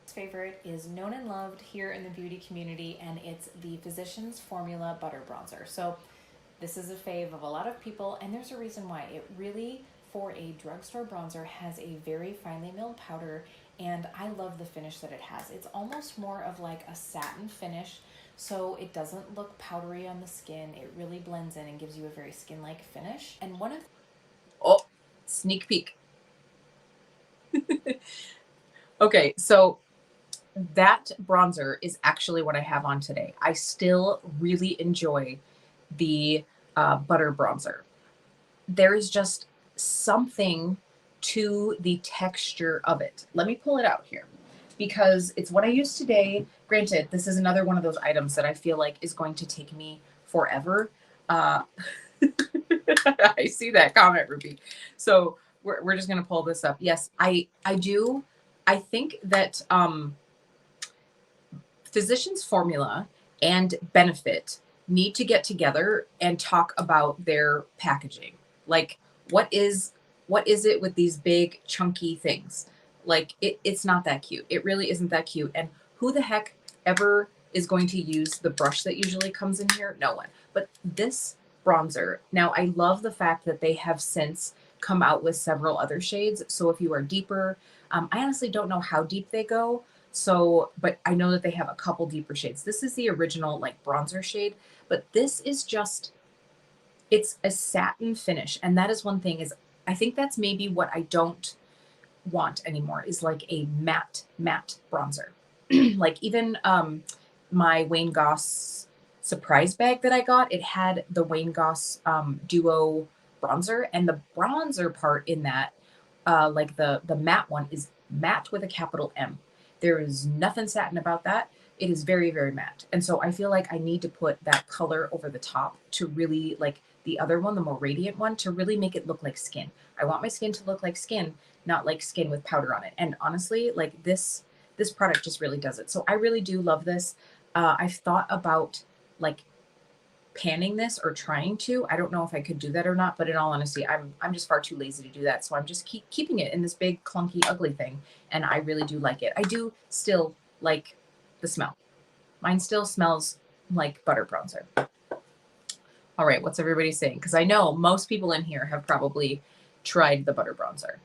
Favorite is known and loved here in the beauty community, and it's the Physicians Formula Butter Bronzer. So this is a fave of a lot of people, and there's a reason why. It really, for a drugstore bronzer, has a very finely milled powder, and I love the finish that it has. It's almost more of like a satin finish, so it doesn't look powdery on the skin. It really blends in and gives you a very skin-like finish. And one of... Oh, sneak peek. Okay, so that bronzer is actually what I have on today. I still really enjoy the butter bronzer. There is just something to the texture of it. Let me pull it out here because it's what I use today. Granted, this is another one of those items that I feel like is going to take me forever. I see that comment, Ruby. So we're just going to pull this up. Yes, I do. I think that Physicians Formula and Benefit need to get together and talk about their packaging. Like, what is it with these big chunky things? Like, it's not that cute. It really isn't that cute. And who the heck ever is going to use the brush that usually comes in here? No one. But this bronzer, now I love the fact that they have since come out with several other shades. So if you are deeper, I honestly don't know how deep they go. So, but I know that they have a couple deeper shades. This is the original like bronzer shade, but this is just, it's a satin finish. And that is one thing, is I think that's maybe what I don't want anymore, is like a matte bronzer. Like even my Wayne Goss surprise bag that I got, it had the Wayne Goss duo bronzer, and the bronzer part in that, like the matte one, is matte with a capital M. There is nothing satin about that. It is very, very matte. And so I feel like I need to put that color over the top to really, like the other one, the more radiant one, to really make it look like skin. I want my skin to look like skin, not like skin with powder on it. And honestly, like this product just really does it. So I really do love this. I've thought about like panning this or trying to. I don't know if I could do that or not, but in all honesty, I'm just far too lazy to do that. So I'm just keeping it in this big clunky ugly thing, and I really do like it. I do still like the smell. Mine still smells like butter bronzer. All right, what's everybody saying? Because I know most people in here have probably tried the butter bronzer.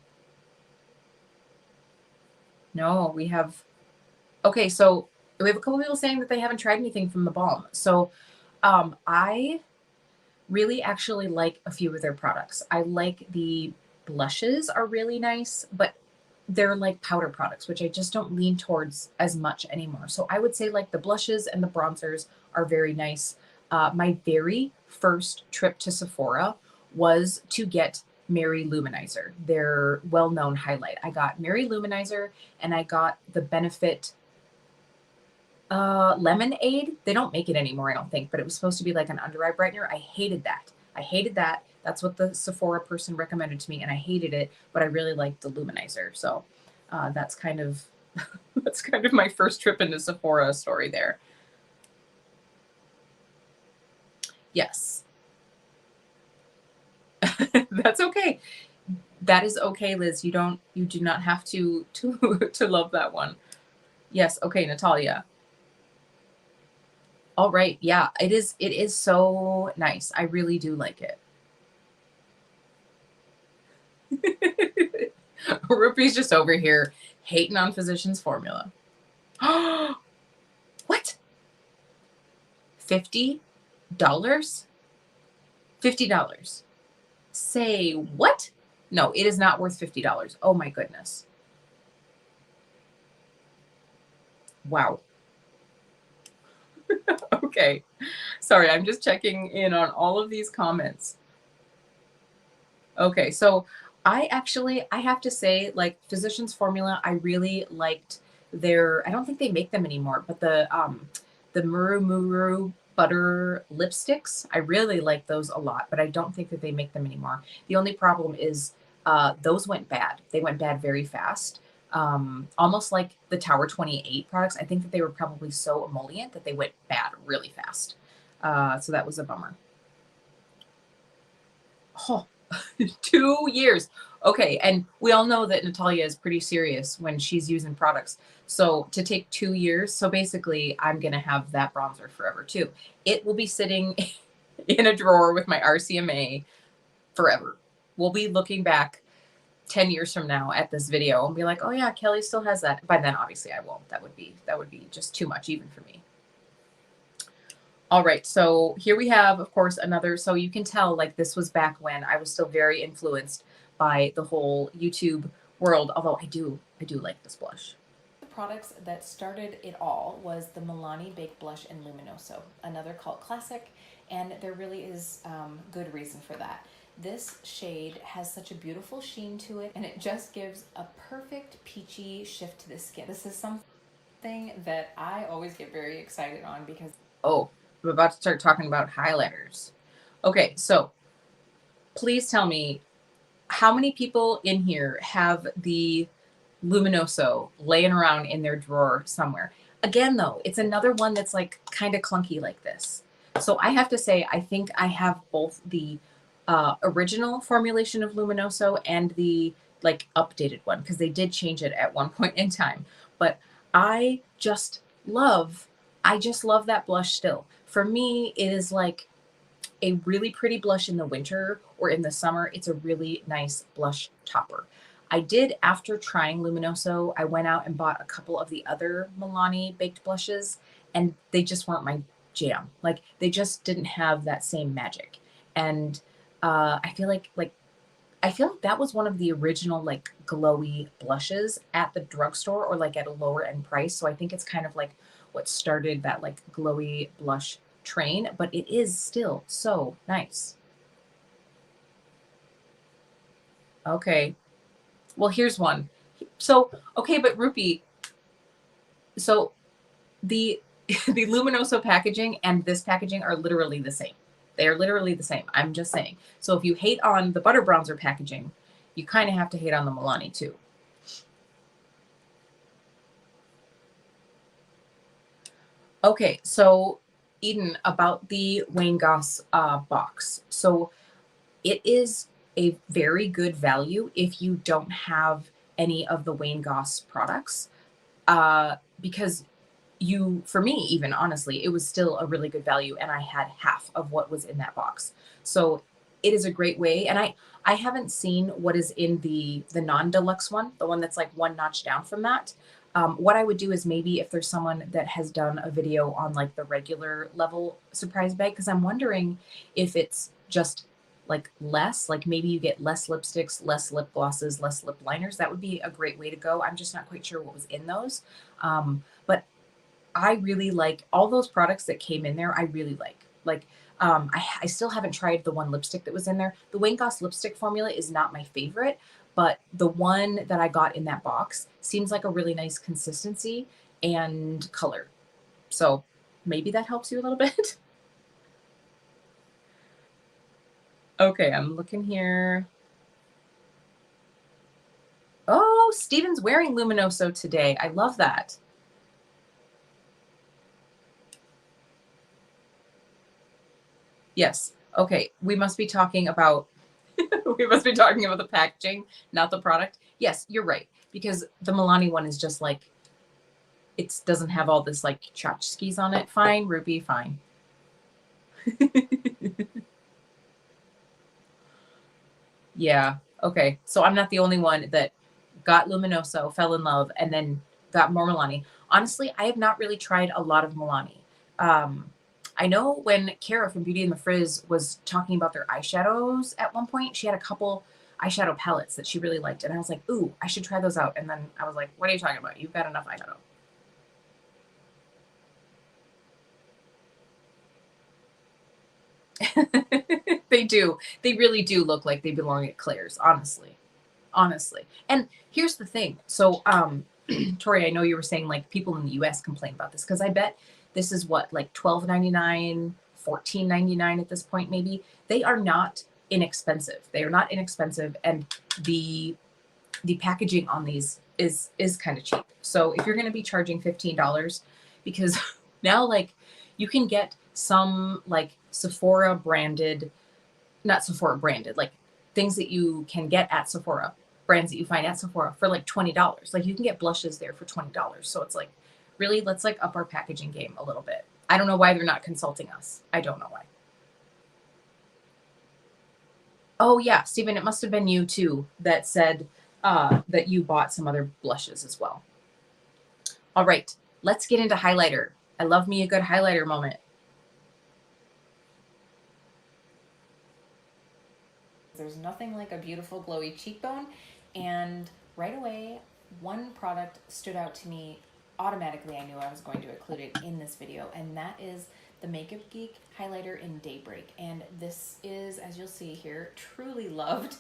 No, we have. Okay, so we have a couple people saying that they haven't tried anything from the balm. So I really actually like a few of their products. I like the blushes are really nice, but they're like powder products, which I just don't lean towards as much anymore. So I would say like the blushes and the bronzers are very nice. My very first trip to Sephora was to get Mary Luminizer, their well-known highlight. I got Mary Luminizer and I got the Benefit Lemonade. They don't make it anymore, I don't think, but it was supposed to be like an under eye brightener. I hated that. I hated that. That's what the Sephora person recommended to me, and I hated it, but I really liked the Luminizer. So that's kind of that's kind of my first trip into Sephora story there. Yes. That's okay. That is okay, Liz. You do not have to to love that one. Yes, okay, Natalia. All right. Yeah, it is so nice. I really do like it. Rupee's just over here hating on Physicians Formula. What? $50? $50. Say what? No, it is not worth $50. Oh my goodness. Wow. Okay. Sorry, I'm just checking in on all of these comments. Okay, so I have to say, like Physicians Formula, I really liked their, I don't think they make them anymore, but the Muru Muru butter lipsticks, I really like those a lot, but I don't think that they make them anymore. The only problem is those went bad. They went bad very fast. Almost like the Tower 28 products. I think that they were probably so emollient that they went bad really fast. So that was a bummer. Oh, 2 years. Okay, and we all know that Natalia is pretty serious when she's using products. So to take 2 years, so basically I'm gonna have that bronzer forever too. It will be sitting in a drawer with my RCMA forever. We'll be looking back 10 years from now at this video and be like, oh yeah, Kelly still has that. By then, obviously I won't. That would be just too much even for me. All right, so here we have, of course, another, so you can tell like this was back when I was still very influenced by the whole YouTube world, although I do like this blush. The products that started it all was the Milani Baked Blush in Luminoso, another cult classic, and there really is good reason for that. This shade has such a beautiful sheen to it, and it just gives a perfect peachy shift to the skin. This is something that I always get very excited on because... Oh, I'm about to start talking about highlighters. Okay, so please tell me how many people in here have the Luminoso laying around in their drawer somewhere. Again, though, it's another one that's like kind of clunky like this. So I have to say, I think I have both the original formulation of Luminoso and the like updated one because they did change it at one point in time. But I just love that blush still. For me, it is like a really pretty blush in the winter or in the summer. It's a really nice blush topper. I did, after trying Luminoso, I went out and bought a couple of the other Milani baked blushes, and they just weren't my jam. Like, they just didn't have that same magic. And I feel like that was one of the original like glowy blushes at the drugstore or like at a lower end price. So I think it's kind of like what started that like glowy blush train, but it is still so nice. Okay. Well, here's one. So, okay, but Rupee, So the the Luminoso packaging and this packaging are literally the same. They are literally the same. I'm just saying. So if you hate on the Butter Bronzer packaging, you kind of have to hate on the Milani too. Okay, so Eden, about the Wayne Goss box. So it is a very good value if you don't have any of the Wayne Goss products, because for me, even honestly, it was still a really good value, and I had half of what was in that box. So it is a great way. And I haven't seen what is in the non-deluxe one, the one that's like one notch down from that. What I would do is maybe if there's someone that has done a video on like the regular level surprise bag, because I'm wondering if it's just like less, like maybe you get less lipsticks, less lip glosses, less lip liners. That would be a great way to go. I'm just not quite sure what was in those. But I really like all those products that came in there. I really like, I still haven't tried the one lipstick that was in there. The Wayne Goss lipstick formula is not my favorite, but the one that I got in that box seems like a really nice consistency and color. So maybe that helps you a little bit. Okay, I'm looking here. Oh, Steven's wearing Luminoso today. I love that. Yes. Okay. We must be talking about we must be talking about the packaging, not the product. Yes, you're right. Because the Milani one is just like it doesn't have all this like tchotchkes on it. Fine, Ruby, fine. Yeah. Okay. So I'm not the only one that got Luminoso, fell in love, and then got more Milani. Honestly, I have not really tried a lot of Milani. Um, I know when Kara from Beauty and the Frizz was talking about their eyeshadows at one point, she had a couple eyeshadow palettes that she really liked. And I was like, ooh, I should try those out. And then I was like, what are you talking about? You've got enough eyeshadow. They do. They really do look like they belong at Claire's, honestly. Honestly. And here's the thing. So, Tori, I know you were saying like people in the US complain about this because I bet this is what, like $12.99, $14.99 at this point, maybe. They are not inexpensive. They are not inexpensive. And the packaging on these is kind of cheap. So if you're going to be charging $15, because now like you can get some like Sephora branded, not Sephora branded, like things that you can get at Sephora, brands that you find at Sephora for like $20. Like you can get blushes there for $20. So it's like, really, let's like up our packaging game a little bit. I don't know why they're not consulting us. I don't know why. Oh yeah, Stephen, it must have been you too that said that you bought some other blushes as well. All right, let's get into highlighter. I love me a good highlighter moment. There's nothing like a beautiful glowy cheekbone. And right away, one product stood out to me. Automatically, I knew I was going to include it in this video, and that is the Makeup Geek highlighter in Daybreak. And this is, as you'll see here, truly loved.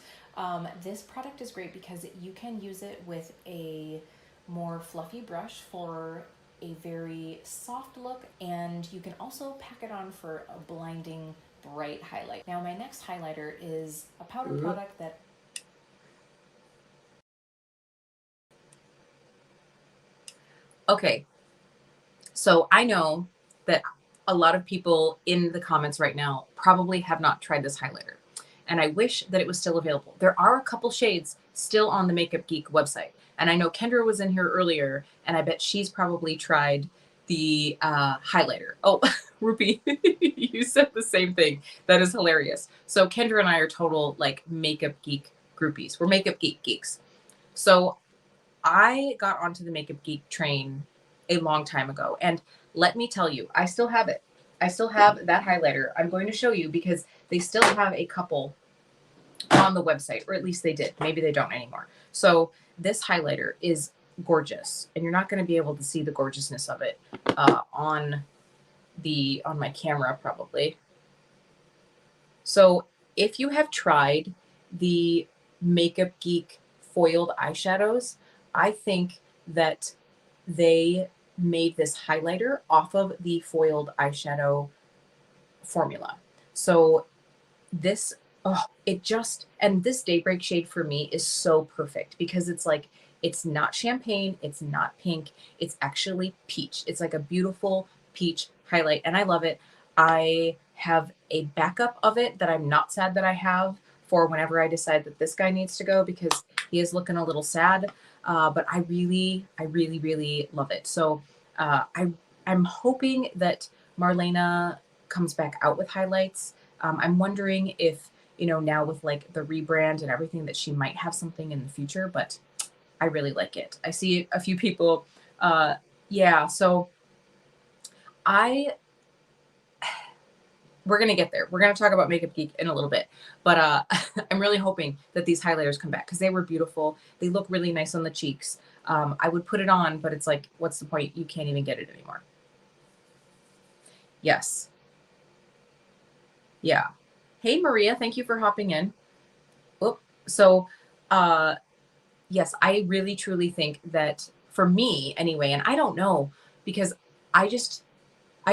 This product is great because you can use it with a more fluffy brush for a very soft look, and you can also pack it on for a blinding bright highlight. Now my next highlighter is a powder product that Okay, so I know that a lot of people in the comments right now probably have not tried this highlighter, and I wish that it was still available. There are a couple shades still on the Makeup Geek website, and I know Kendra was in here earlier, and I bet she's probably tried the highlighter. Oh, Ruby, you said the same thing. That is hilarious. So Kendra and I are total like Makeup Geek groupies. We're Makeup Geek geeks. So I got onto the Makeup Geek train a long time ago. And let me tell you, I still have it. I still have that highlighter. I'm going to show you because they still have a couple on the website, or at least they did. Maybe they don't anymore. So this highlighter is gorgeous, and you're not going to be able to see the gorgeousness of it on my camera probably. So if you have tried the Makeup Geek foiled eyeshadows, I think that they made this highlighter off of the foiled eyeshadow formula. So this, oh, it just, and this Daybreak shade for me is so perfect because it's like, it's not champagne, it's not pink, it's actually peach. It's like a beautiful peach highlight and I love it. I have a backup of it that I'm not sad that I have for whenever I decide that this guy needs to go because he is looking a little sad. But I really, really love it. So I'm hoping that Marlena comes back out with highlights. I'm wondering if, you know, now with like the rebrand and everything that she might have something in the future, but I really like it. I see a few people. Yeah, so we're going to get there. We're going to talk about Makeup Geek in a little bit, but I'm really hoping that these highlighters come back because they were beautiful. They look really nice on the cheeks. I would put it on, but it's like, what's the point? You can't even get it anymore. Yes. Yeah. Hey, Maria, thank you for hopping in. Oh, so, yes, I really truly think that for me anyway, and I don't know because I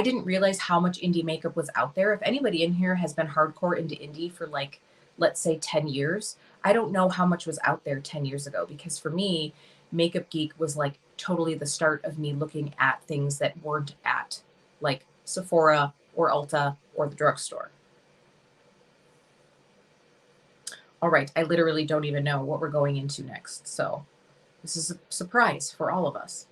didn't realize how much indie makeup was out there. If anybody in here has been hardcore into indie for like, let's say 10 years, I don't know how much was out there 10 years ago because for me, Makeup Geek was like totally the start of me looking at things that weren't at like Sephora or Ulta or the drugstore. All right, I literally don't even know what we're going into next. So this is a surprise for all of us.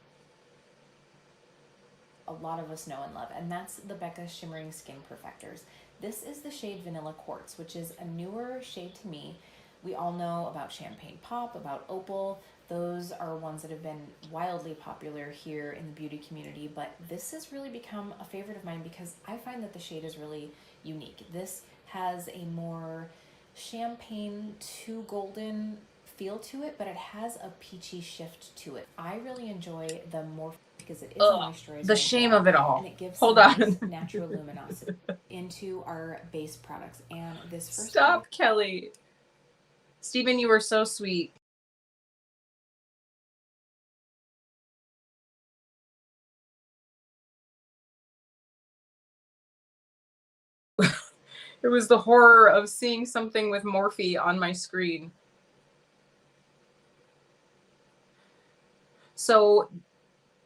A lot of us know and love, and that's the Becca Shimmering Skin Perfectors. This is the shade Vanilla Quartz, which is a newer shade to me. We all know about Champagne Pop, about Opal. Those are ones that have been wildly popular here in the beauty community, but this has really become a favorite of mine because I find that the shade is really unique. This has a more champagne to golden feel to it, but it has a peachy shift to it. I really enjoy the Morphe because it is a moisturizer. The shame of it all. And it gives Hold some on. nice natural luminosity into our base products. And this first Stop, product, Kelly. Stephen, you were so sweet. It was the horror of seeing something with Morphe on my screen. So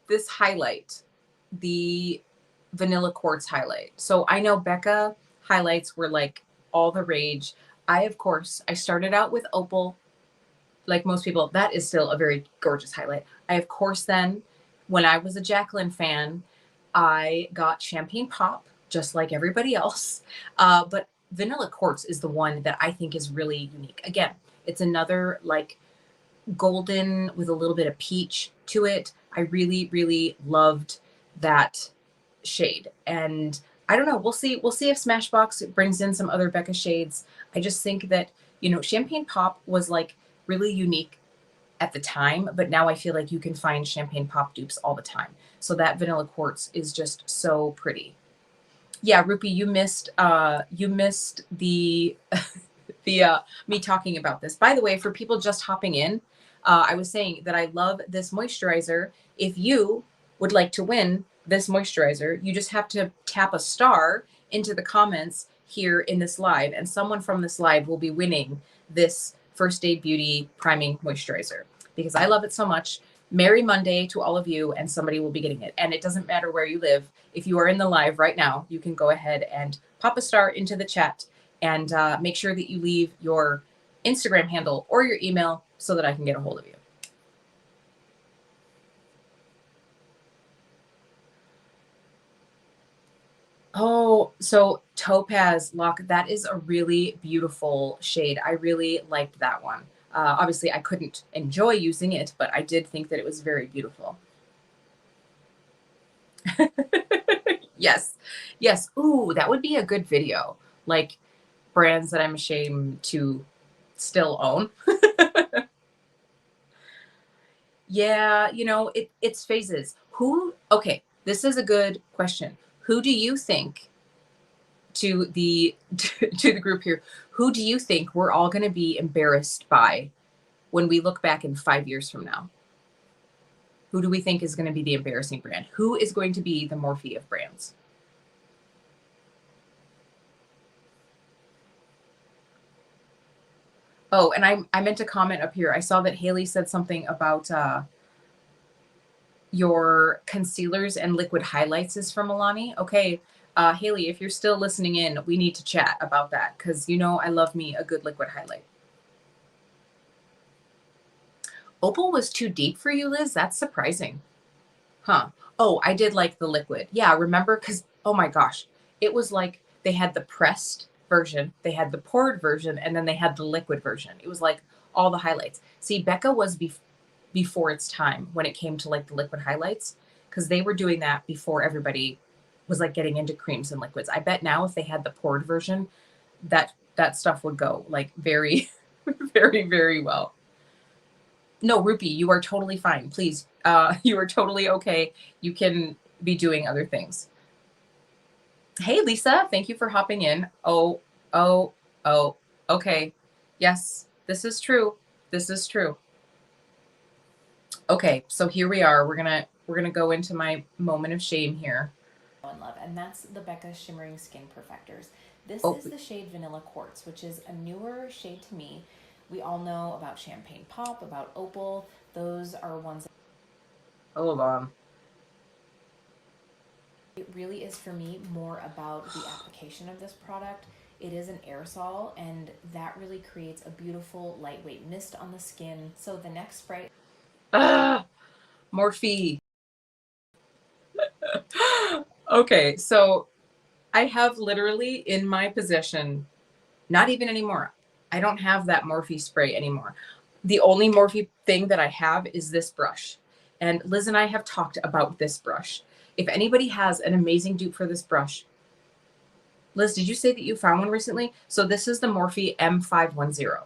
this highlight, the Vanilla Quartz highlight. So I know Becca highlights were like all the rage. I started out with Opal, like most people. That is still a very gorgeous highlight. I, of course, then when I was a Jacqueline fan, I got Champagne Pop, just like everybody else. But Vanilla Quartz is the one that I think is really unique. Again, it's another like golden with a little bit of peach to it. I really loved that shade. And I don't know, we'll see if Smashbox brings in some other Becca shades. I just think that, you know, Champagne Pop was like really unique at the time, but now I feel like you can find Champagne Pop dupes all the time. So that Vanilla Quartz is just so pretty. Yeah, Rupi, you missed the me talking about this. By the way, for people just hopping in, I was saying that I love this moisturizer. If you would like to win this moisturizer, you just have to tap a star into the comments here in this live, and someone from this live will be winning this First Aid Beauty Priming Moisturizer because I love it so much. Merry Monday to all of you, and somebody will be getting it. And it doesn't matter where you live. If you are in the live right now, you can go ahead and pop a star into the chat and make sure that you leave your Instagram handle or your email so that I can get a hold of you. Oh, so Topaz Lock, that is a really beautiful shade. I really liked that one. Obviously, I couldn't enjoy using it, but I did think that it was very beautiful. Yes. Yes. Ooh, that would be a good video. Like brands that I'm ashamed to still own. Yeah, you know, it's phases. Okay, this is a good question. Who do you think to the to the group here, who do you think we're all going to be embarrassed by when we look back in 5 years from now? Who do we think is going to be the embarrassing brand? Who is going to be the Morphe of brands? Oh, and I meant to comment up here. I saw that Haley said something about your concealers and liquid highlights is from Milani. Okay, Haley, if you're still listening in, we need to chat about that because you know I love me a good liquid highlight. Opal was too deep for you, Liz? That's surprising. Huh. Oh, I did like the liquid. Yeah, remember? Because, oh my gosh, it was like they had the pressed version, they had the poured version, and then they had the liquid version. It was like all the highlights. See, Becca was before its time when it came to like the liquid highlights because they were doing that before everybody was like getting into creams and liquids. I bet now if they had the poured version, that stuff would go like very, very, very well. No, Rupee, you are totally fine. Please, you are totally okay. You can be doing other things. Hey, Lisa, thank you for hopping in. Oh, oh, oh, okay. Yes, this is true. This is true. Okay, so here we are. We're gonna go into my moment of shame here. In love, and that's the Becca Shimmering Skin Perfectors. This Oh, is the shade Vanilla Quartz, which is a newer shade to me. We all know about Champagne Pop, about Opal. Those are ones. hold on. It really is for me more about the application of this product. It is an aerosol, and that really creates a beautiful lightweight mist on the skin. So the next spray. Morphe. Okay, so I have literally in my possession, not even anymore. I don't have that Morphe spray anymore. The only Morphe thing that I have is this brush. And Liz and I have talked about this brush. If anybody has an amazing dupe for this brush, Liz, did you say that you found one recently? So this is the Morphe M510.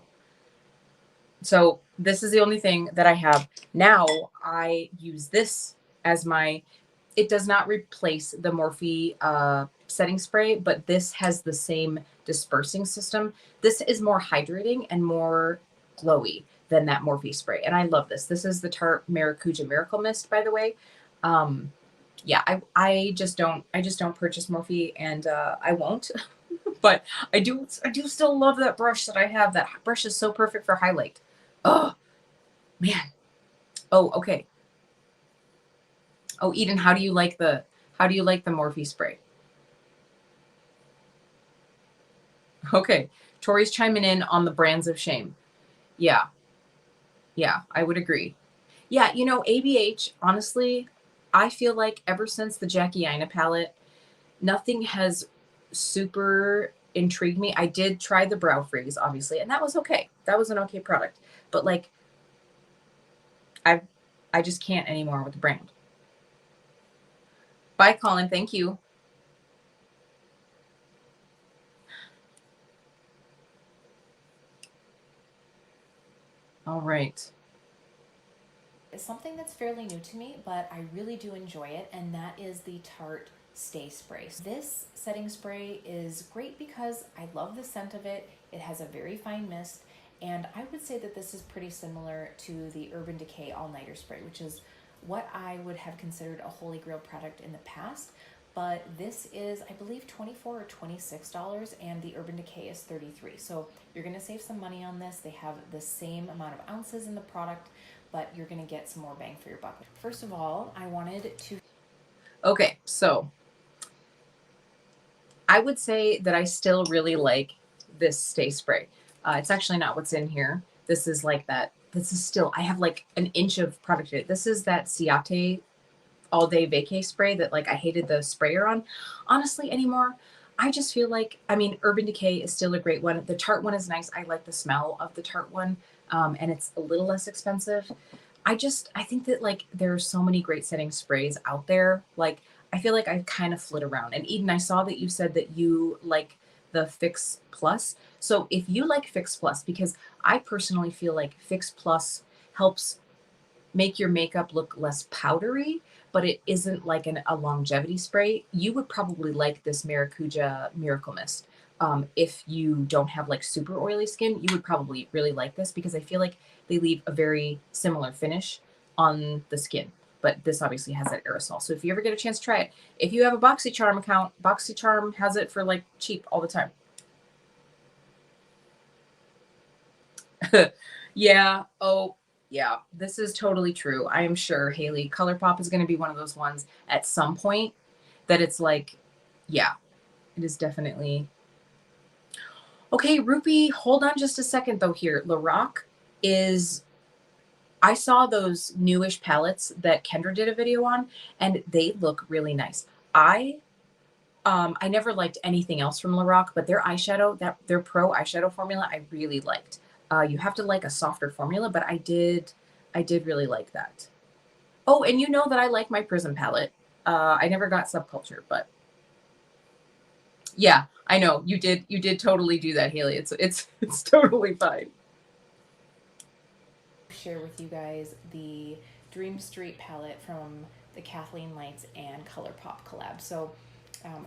So this is the only thing that I have. Now I use this as my, it does not replace the Morphe setting spray, but this has the same dispersing system. This is more hydrating and more glowy than that Morphe spray. And I love this. This is the Tarte Maracuja Miracle Mist, by the way. Yeah, I just don't purchase Morphe, and I won't. But I do still love that brush that I have. That brush is so perfect for highlight. Oh man. Oh, okay. Oh, Eden, how do you like the Morphe spray? Okay. Tori's chiming in on the brands of shame. Yeah. Yeah, I would agree. Yeah, you know, ABH, honestly, I feel like ever since the Jackie Aina palette, nothing has super intrigued me. I did try the brow freeze, obviously, and that was okay. That was an okay product. But like I just can't anymore with the brand. Bye, Colin. Thank you. All right. It's something that's fairly new to me, but I really do enjoy it, and that is the Tarte Stay Spray. This setting spray is great because I love the scent of it. It has a very fine mist, and I would say that this is pretty similar to the Urban Decay All Nighter Spray, which is what I would have considered a Holy Grail product in the past. But this is, I believe, $24 or $26, and the Urban Decay is $33. So you're going to save some money on this. They have the same amount of ounces in the product, but you're going to get some more bang for your buck. First of all, I wanted to. Okay, so I would say that I still really like this Stay Spray. It's actually not what's in here. This is like that. This is still, I have like an inch of product in it. This is that Ciate All Day Vacay spray that like I hated the sprayer on. Honestly, anymore, I just feel like, I mean, Urban Decay is still a great one. The Tarte one is nice. I like the smell of the Tarte one, and it's a little less expensive. I think that like there are so many great setting sprays out there. Like I feel like I kind of flit around. And Eden, I saw that you said that you like the Fix Plus. So if you like Fix Plus, because I personally feel like Fix Plus helps make your makeup look less powdery, but it isn't like a longevity spray, you would probably like this Maracuja Miracle Mist. If you don't have like super oily skin, you would probably really like this because I feel like they leave a very similar finish on the skin. but this obviously has that aerosol. So if you ever get a chance to try it, if you have a BoxyCharm account, BoxyCharm has it for like cheap all the time. Yeah. Oh, yeah. This is totally true. I am sure, Haley, ColourPop is going to be one of those ones at some point that it's like, yeah, it is definitely. Okay, Rupee, hold on just a second though here. Lorac is, I saw those newish palettes that Kendra did a video on, and they look really nice. I never liked anything else from Lorac, but their eyeshadow, their pro eyeshadow formula, I really liked. You have to like a softer formula, but I did really like that. Oh, and you know that I like my Prism palette. I never got Subculture, but yeah, I know you did totally do that, Haley. It's totally fine. Share with you guys the Dream Street palette from the Kathleen Lights and ColourPop collab. So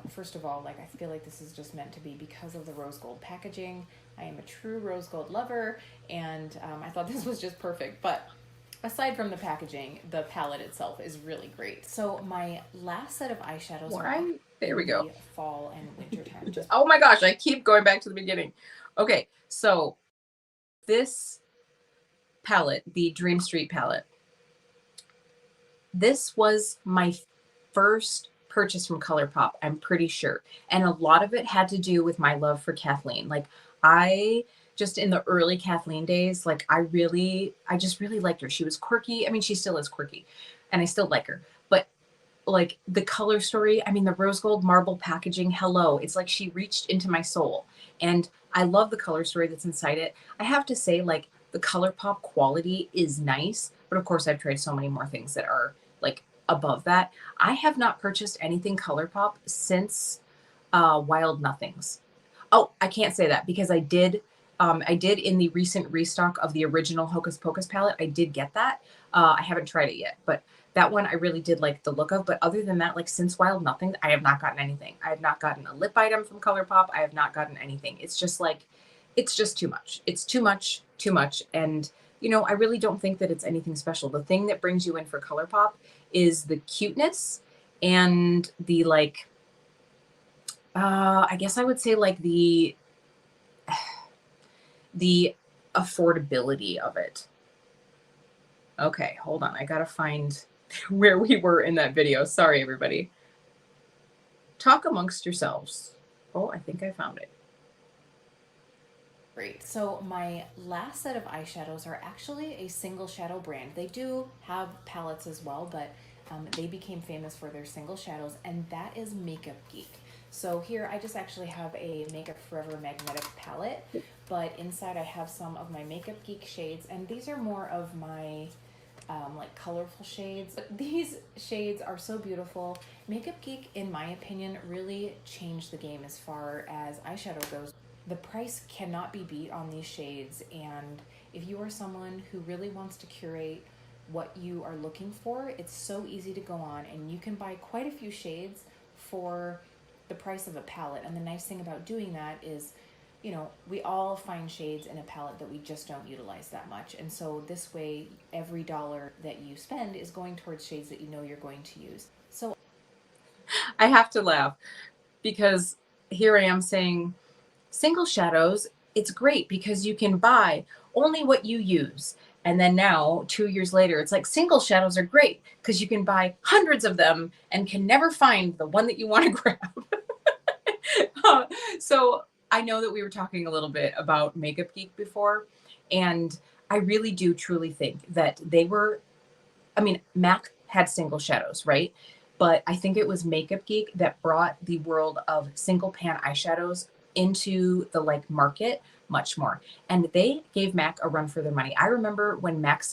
first of all, like, I feel like this is just meant to be because of the rose gold packaging. I am a true rose gold lover, and I thought this was just perfect. But aside from the packaging, the palette itself is really great. So my last set of eyeshadows are there we go. Fall and winter time. Oh my gosh, I keep going back to the beginning. Okay, so this palette, the Dream Street palette, this was my first purchase from ColourPop, I'm pretty sure. And a lot of it had to do with my love for Kathleen. Like, I just in the early Kathleen days, like I just really liked her. She was quirky. I mean, she still is quirky, and I still like her. But like the color story, I mean, the rose gold marble packaging, hello. It's like she reached into my soul. And I love the color story that's inside it. I have to say, like, the ColourPop quality is nice, but of course I've tried so many more things that are like above that. I have not purchased anything ColourPop since Wild Nothings. Oh, I can't say that because I did in the recent restock of the original Hocus Pocus palette. I did get that. I haven't tried it yet, but that one I really did like the look of. But other than that, like since Wild Nothings, I have not gotten anything. I have not gotten a lip item from ColourPop. I have not gotten anything. It's just like, it's just too much. It's too much, too much. And, you know, I really don't think that it's anything special. The thing that brings you in for ColourPop is the cuteness and the like, I guess I would say like the affordability of it. Okay, hold on. I gotta find where we were in that video. Sorry, everybody. Talk amongst yourselves. Oh, I think I found it. Great. So my last set of eyeshadows are actually a single shadow brand. They do have palettes as well, but they became famous for their single shadows, and that is Makeup Geek. So here I just actually have a Makeup Forever magnetic palette, but inside I have some of my Makeup Geek shades, and these are more of my like colorful shades. These shades are so beautiful. Makeup Geek, in my opinion, really changed the game as far as eyeshadow goes. The price cannot be beat on these shades, and if you are someone who really wants to curate what you are looking for, it's so easy to go on and you can buy quite a few shades for the price of a palette. And the nice thing about doing that is, you know, we all find shades in a palette that we just don't utilize that much. And so this way, every dollar that you spend is going towards shades that you know you're going to use. So I have to laugh because here I am saying single shadows, it's great because you can buy only what you use. And then now, 2 years later, it's like single shadows are great because you can buy hundreds of them and can never find the one that you want to grab. So I know that we were talking a little bit about Makeup Geek before, and I really do truly think that they were, I mean, MAC had single shadows, right? But I think it was Makeup Geek that brought the world of single pan eyeshadows into the like market much more. And they gave MAC a run for their money. I remember when MAC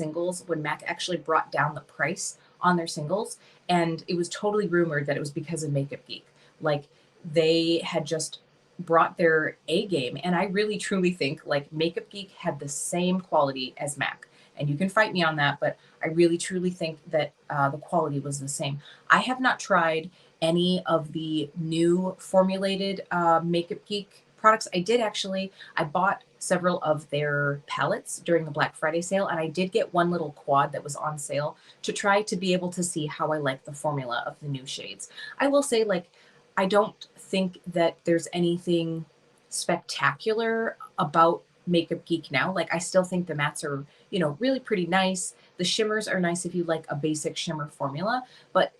actually brought down the price on their singles, and it was totally rumored that it was because of Makeup Geek. Like they had just brought their A game. And I really truly think like Makeup Geek had the same quality as MAC. And you can fight me on that, but I really truly think that the quality was the same. I have not tried any of the new formulated Makeup Geek products. I did actually, I bought several of their palettes during the Black Friday sale, and I did get one little quad that was on sale to try to be able to see how I like the formula of the new shades. I will say, like, I don't think that there's anything spectacular about Makeup Geek now. Like, I still think the mattes are, you know, really pretty nice. The shimmers are nice if you like a basic shimmer formula, but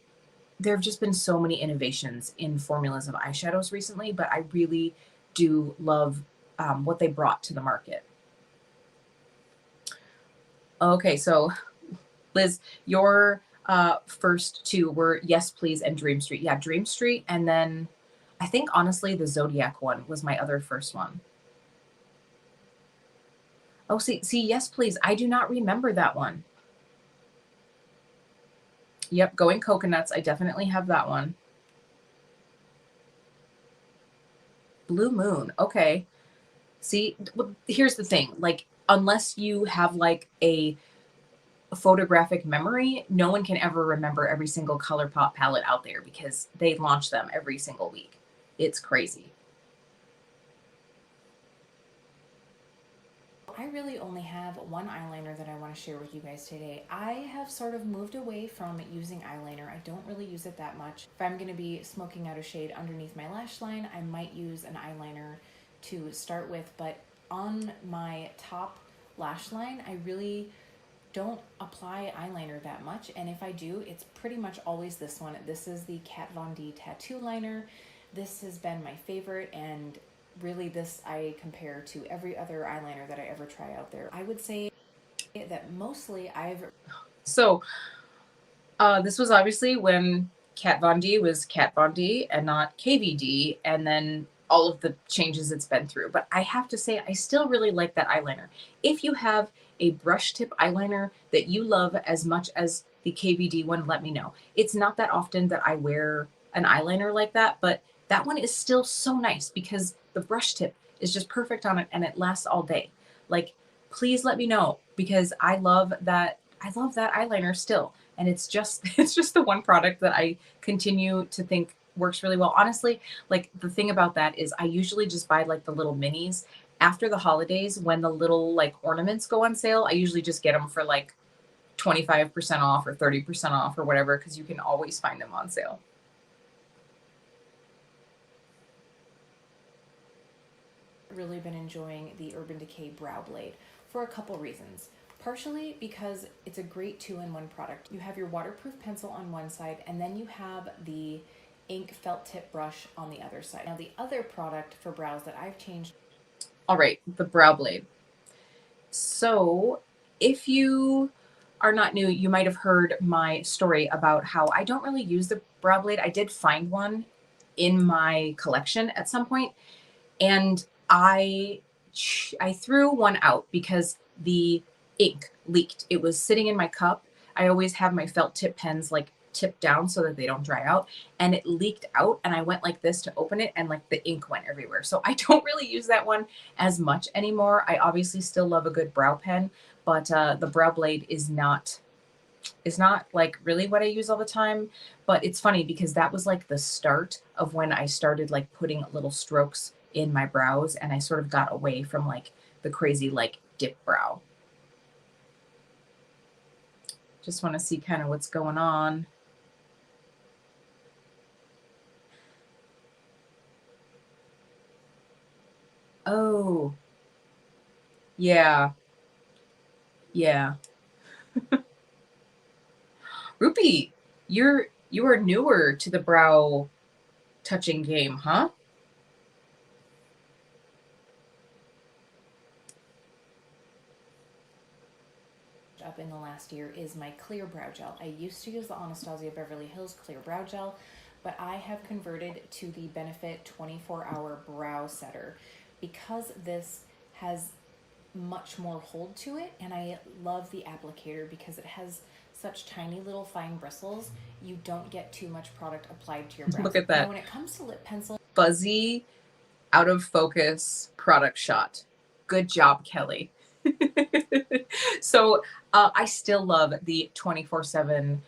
there have just been so many innovations in formulas of eyeshadows recently, but I really do love what they brought to the market. Okay, so Liz, your first two were Yes Please and Dream Street. Yeah, Dream Street, and then I think honestly the Zodiac one was my other first one. Oh, see, Yes Please. I do not remember that one. Yep, Going Coconuts. I definitely have that one. Blue Moon. Okay. See, here's the thing. Like, unless you have like a photographic memory, no one can ever remember every single ColourPop palette out there because they launch them every single week. It's crazy. I really only have one eyeliner that I want to share with you guys today. I have sort of moved away from using eyeliner. I don't really use it that much. If I'm going to be smoking out a shade underneath my lash line, I might use an eyeliner to start with, but on my top lash line, I really don't apply eyeliner that much, and if I do, it's pretty much always this one. This is the Kat Von D Tattoo Liner. This has been my favorite, and really this I compare to every other eyeliner that I ever try out there. I would say that mostly So this was obviously when Kat Von D was Kat Von D and not KVD, and then all of the changes it's been through. But I have to say, I still really like that eyeliner. If you have a brush tip eyeliner that you love as much as the KVD one, let me know. It's not that often that I wear an eyeliner like that, but that one is still so nice because the brush tip is just perfect on it and it lasts all day. Like, please let me know because I love that eyeliner still. And it's just the one product that I continue to think works really well. Honestly, like the thing about that is I usually just buy like the little minis after the holidays when the little like ornaments go on sale. I usually just get them for like 25% off or 30% off or whatever, because you can always find them on sale. really been enjoying the Urban Decay Brow Blade for a couple reasons. Partially because it's a great two-in-one product. You have your waterproof pencil on one side, and then you have the ink felt tip brush on the other side. Now the other product for brows that I've changed. All right, the Brow Blade. So if you are not new, you might have heard my story about how I don't really use the Brow Blade. I did find one in my collection at some point, and I threw one out because the ink leaked. It was sitting in my cup. I always have my felt tip pens like tipped down so that they don't dry out, and it leaked out, and I went like this to open it and like the ink went everywhere. So I don't really use that one as much anymore. I obviously still love a good brow pen, but the Brow Blade is not like really what I use all the time. But it's funny because that was like the start of when I started like putting little strokes in my brows, and I sort of got away from like the crazy like dip brow. Just want to see kind of what's going on. Oh, yeah. Yeah. Rupi, you are newer to the brow touching game, huh? Up in the last year is my clear brow gel. I used to use the Anastasia Beverly Hills clear brow gel, but I have converted to the Benefit 24-hour brow setter because this has much more hold to it, and I love the applicator because it has such tiny little fine bristles. You don't get too much product applied to your brows. Look at that. Now, when it comes to lip pencil, Fuzzy, out of focus product shot. Good job, Kelly. So I still love the 24/7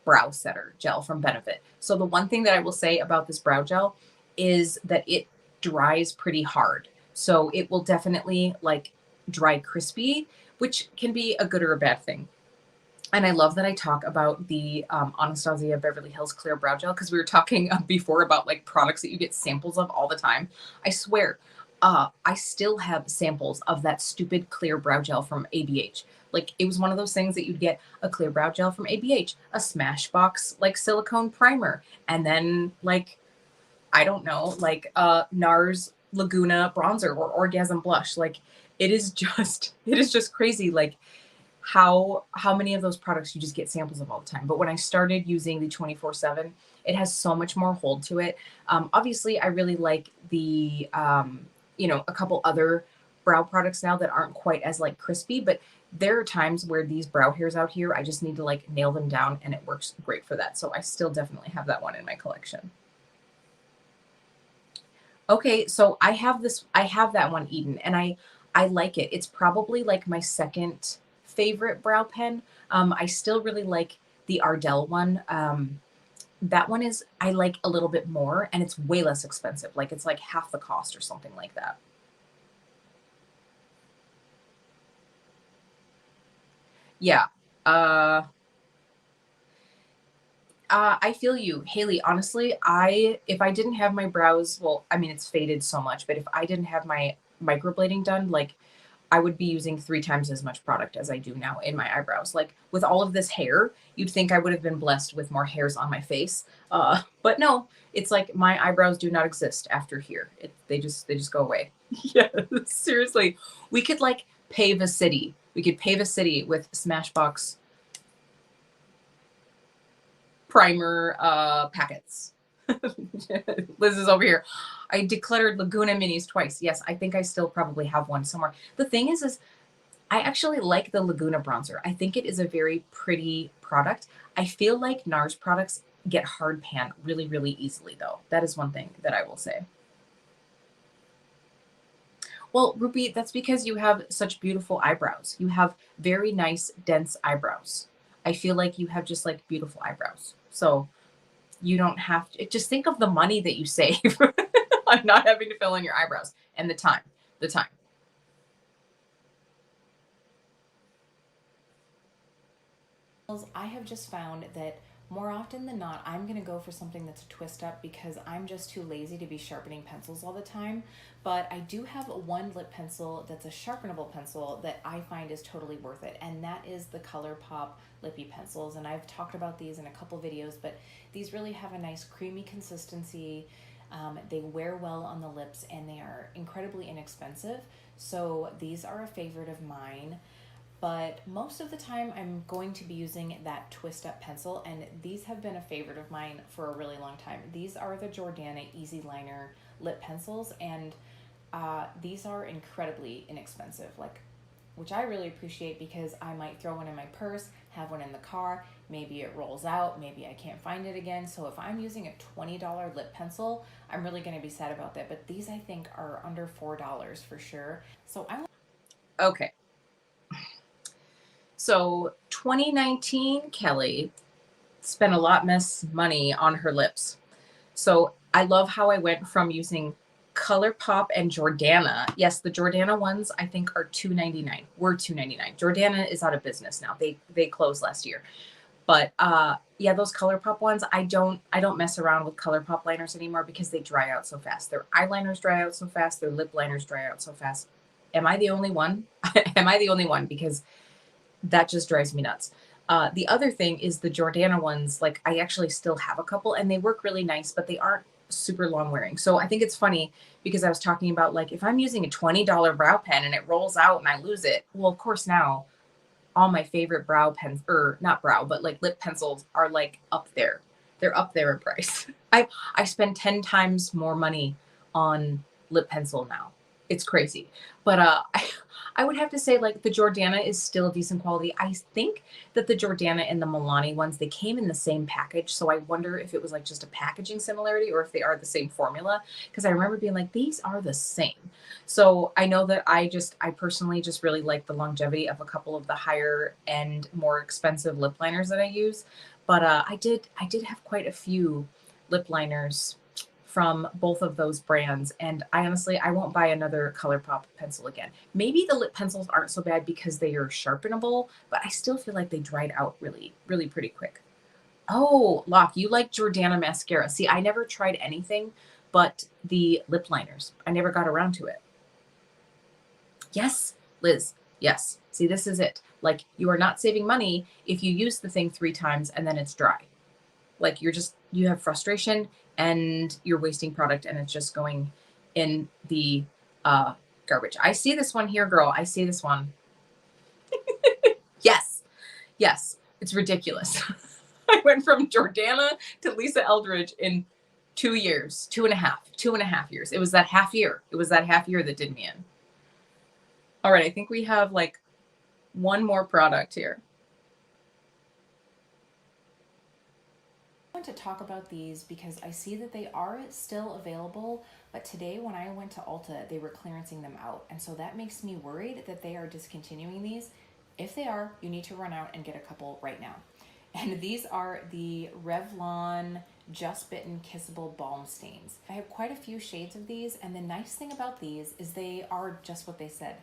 brow setter gel from Benefit. So the one thing that I will say about this brow gel is that it dries pretty hard. So it will definitely like dry crispy, which can be a good or a bad thing. And I love that I talk about the Anastasia Beverly Hills Clear Brow Gel, because we were talking before about like products that you get samples of all the time. I swear, I still have samples of that stupid clear brow gel from ABH. Like it was one of those things that you'd get a clear brow gel from ABH, a Smashbox like silicone primer, and then like, I don't know, like NARS Laguna bronzer or Orgasm blush. Like it is just crazy. Like how many of those products you just get samples of all the time. But when I started using the 24/7, it has so much more hold to it. Obviously, I really like the a couple other brow products now that aren't quite as like crispy, but there are times where these brow hairs out here, I just need to like nail them down, and it works great for that. So I still definitely have that one in my collection. Okay, so I have that one, Eden, and I like it. It's probably like my second favorite brow pen. I still really like the Ardell one. That one is I like a little bit more, and it's way less expensive. Like it's like half the cost or something like that. Yeah. Uh I feel you, Haley. Honestly, I if I didn't have my brows, well, I mean it's faded so much, but if I didn't have my microblading done, like I would be using 3 times as much product as I do now in my eyebrows. Like with all of this hair, you'd think I would have been blessed with more hairs on my face. But no, it's like my eyebrows do not exist after here. They just go away. Yeah, seriously. We could like pave a city. We could pave a city with Smashbox primer packets. Liz is over here. I decluttered Laguna minis twice. Yes, I think I still probably have one somewhere. The thing is I actually like the Laguna bronzer. I think it is a very pretty product. I feel like NARS products get hard pan really, really easily, though. That is one thing that I will say. Well, Ruby, that's because you have such beautiful eyebrows. You have very nice, dense eyebrows. I feel like you have just like beautiful eyebrows. So you don't have to just think of the money that you save on not having to fill in your eyebrows and the time. The time. I have just found that more often than not, I'm going to go for something that's a twist up because I'm just too lazy to be sharpening pencils all the time. But I do have one lip pencil that's a sharpenable pencil that I find is totally worth it, and that is the ColourPop Lippy pencils. And I've talked about these in a couple videos, but these really have a nice creamy consistency. They wear well on the lips, and they are incredibly inexpensive. So these are a favorite of mine, but most of the time I'm going to be using that twist up pencil, and these have been a favorite of mine for a really long time. These are the Jordana Easy Liner lip pencils, and these are incredibly inexpensive, like, which I really appreciate because I might throw one in my purse, have one in the car, maybe it rolls out, maybe I can't find it again. So if I'm using a $20 lip pencil, I'm really going to be sad about that. But these I think are under $4 for sure. So I Okay. So 2019, Kelly spent a lot less money on her lips. So I love how I went from using ColourPop and Jordana. Yes, the Jordana ones I think are $2.99. Were $2.99. Jordana is out of business now. They closed last year. But yeah, those ColourPop ones, I don't mess around with ColourPop liners anymore because they dry out so fast. Their eyeliners dry out so fast. Their lip liners dry out so fast. Am I the only one? Am I the only one? Because that just drives me nuts. The other thing is the Jordana ones, like I actually still have a couple and they work really nice, but they aren't super long wearing. So I think it's funny because I was talking about like if I'm using a $20 brow pen and it rolls out and I lose it, well, of course now all my favorite brow pens, or not brow, but like lip pencils are like up there. They're up there in price. I spend 10 times more money on lip pencil now. It's crazy. But I would have to say like the Jordana is still decent quality. I think that the Jordana and the Milani ones, they came in the same package. So I wonder if it was like just a packaging similarity or if they are the same formula. Because I remember being like, these are the same. So I know that I personally just really like the longevity of a couple of the higher end, more expensive lip liners that I use. But I did have quite a few lip liners from both of those brands. And I honestly, I won't buy another ColourPop pencil again. Maybe the lip pencils aren't so bad because they are sharpenable, but I still feel like they dried out really, really pretty quick. Oh, Locke, you like Jordana mascara. See, I never tried anything but the lip liners. I never got around to it. Yes, Liz. Yes. See, this is it. Like, you are not saving money if you use the thing 3 times and then it's dry. Like, you have frustration and you're wasting product and it's just going in the garbage. I see this one here, girl. I see this one. Yes. Yes. It's ridiculous. I went from Jordana to Lisa Eldridge in 2 years, 2.5 years. It was that half year. It was that half year that did me in. All right. I think we have like one more product here. I want to talk about these because I see that they are still available, but today when I went to Ulta, they were clearancing them out. And so that makes me worried that they are discontinuing these. If they are, you need to run out and get a couple right now. And these are the Revlon Just Bitten Kissable Balm Stains. I have quite a few shades of these, and the nice thing about these is they are just what they said.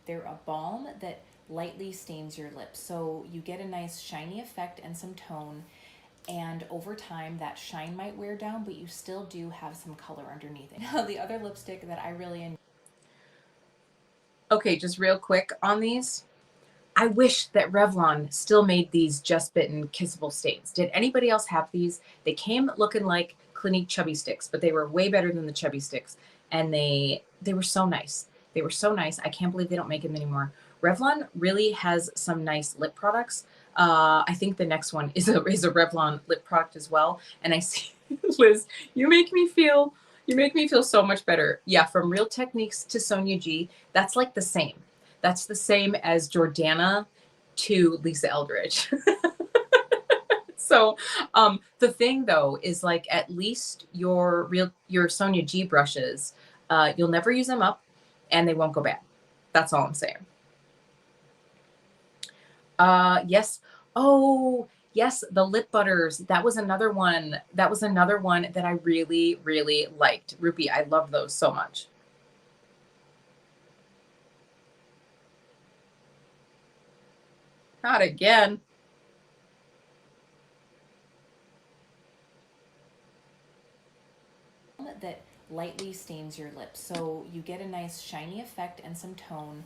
They're a balm that lightly stains your lips. So you get a nice shiny effect and some tone, and over time that shine might wear down, but you still do have some color underneath it. Now, the other lipstick that I really enjoy. Okay, just real quick on these. I wish that Revlon still made these Just Bitten Kissable Stains. Did anybody else have these? They came looking like Clinique Chubby Sticks, but they were way better than the Chubby Sticks. And they were so nice. They were so nice. I can't believe they don't make them anymore. Revlon really has some nice lip products. I think the next one is a Revlon lip product as well. And I see, Liz, you make me feel so much better. Yeah, from Real Techniques to Sonia G, that's like the same. That's the same as Jordana to Lisa Eldridge. So the thing though is, like, at least your Sonia G brushes, you'll never use them up and they won't go bad. That's all I'm saying. Yes. Oh, yes, the lip butters. That was another one. That was another one that I really, really liked. Rupi, I love those so much. Not again. That lightly stains your lips. So you get a nice shiny effect and some tone,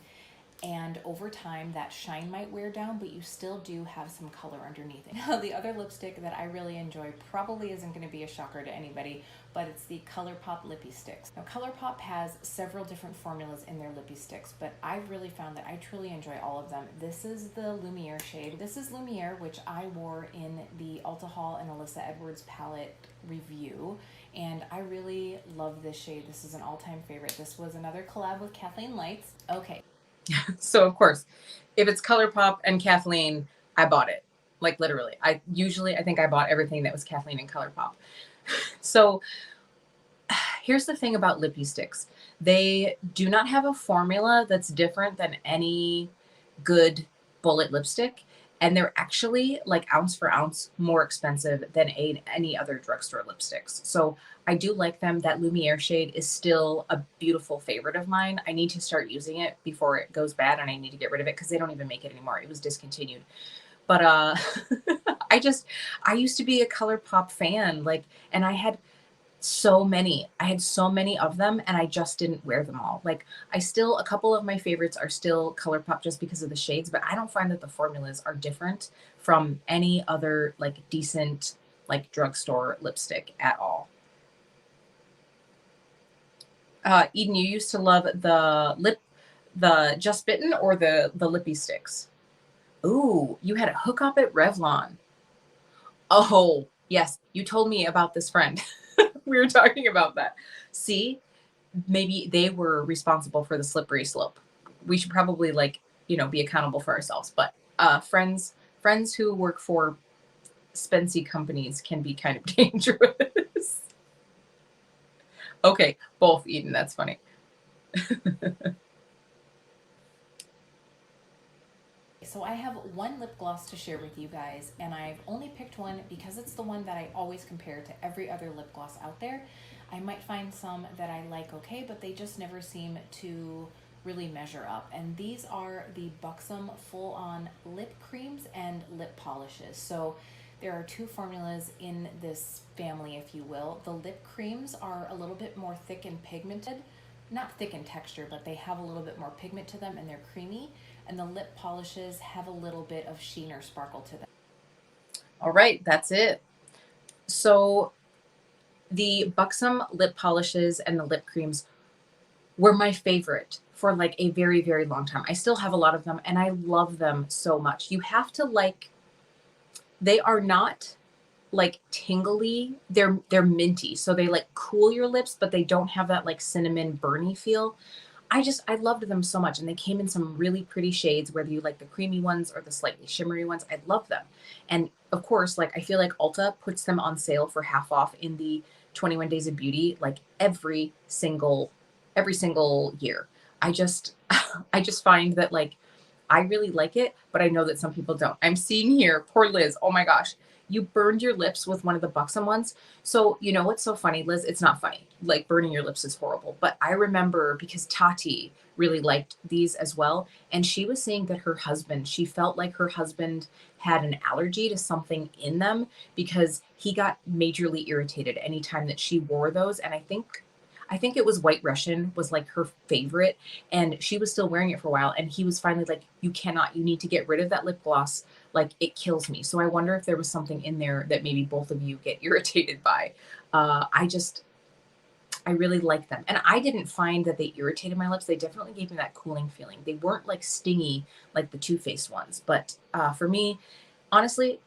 and over time that shine might wear down, but you still do have some color underneath it. Now, the other lipstick that I really enjoy probably isn't going to be a shocker to anybody, but it's the ColourPop Lippy Sticks. Now, ColourPop has several different formulas in their Lippy Sticks, but I've really found that I truly enjoy all of them. This is the Lumiere shade. This is Lumiere, which I wore in the Ulta Haul and Alyssa Edwards palette review, and I really love this shade. This is an all-time favorite. This was another collab with Kathleen Lights. Okay. So of course, if it's ColourPop and Kathleen, I bought it. Like, literally. I think I bought everything that was Kathleen and ColourPop. So here's the thing about Lippy Sticks. They do not have a formula that's different than any good bullet lipstick. And they're actually, like, ounce for ounce more expensive than any other drugstore lipsticks. So I do like them. That Lumiere shade is still a beautiful favorite of mine. I need to start using it before it goes bad, and I need to get rid of it because they don't even make it anymore. It was discontinued. But I used to be a ColourPop fan, like, and I had so many of them, and I just didn't wear them all. Like, a couple of my favorites are still ColourPop just because of the shades, but I don't find that the formulas are different from any other, like, decent, like, drugstore lipstick at all. Eden, you used to love the Just Bitten or the Lippy Sticks? Ooh, you had a hookup at Revlon. Oh, yes, you told me about this friend. We were talking about that. See, maybe they were responsible for the slippery slope. We should probably, like, be accountable for ourselves. But friends who work for spency companies can be kind of dangerous. Okay, both, Eden. That's funny. so I have one lip gloss to share with you guys, and I've only picked one because it's the one that I always compare to every other lip gloss out there. I might find some that I like okay, but they just never seem to really measure up. And these are the Buxom Full On Lip Creams and Lip Polishes. So there are two formulas in this family, if you will. The lip creams are a little bit more thick and pigmented. Not thick in texture, but they have a little bit more pigment to them and they're creamy. And the lip polishes have a little bit of sheen or sparkle to them. All right, that's it. So the Buxom lip polishes and the lip creams were my favorite for like a very, very long time. I still have a lot of them and I love them so much. You have to like, they are not like tingly, they're minty. So they like cool your lips, but they don't have that like cinnamon burny feel. I loved them so much. And they came in some really pretty shades, whether you like the creamy ones or the slightly shimmery ones. I love them. And of course, like I feel like Ulta puts them on sale for half off in the 21 Days of Beauty, like every single year. I just I just find that like I really like it, but I know that some people don't. I'm seeing here, poor Liz. Oh my gosh. You burned your lips with one of the Buxom ones. So, you know what's so funny, Liz? It's not funny. Like burning your lips is horrible. But I remember because Tati really liked these as well. And she was saying that she felt like her husband had an allergy to something in them because he got majorly irritated anytime that she wore those. And I think it was White Russian was like her favorite, and she was still wearing it for a while. And he was finally like, you need to get rid of that lip gloss. Like it kills me. So I wonder if there was something in there that maybe both of you get irritated by. I really like them. And I didn't find that they irritated my lips. They definitely gave me that cooling feeling. They weren't like stingy like the Too Faced ones. But for me, honestly,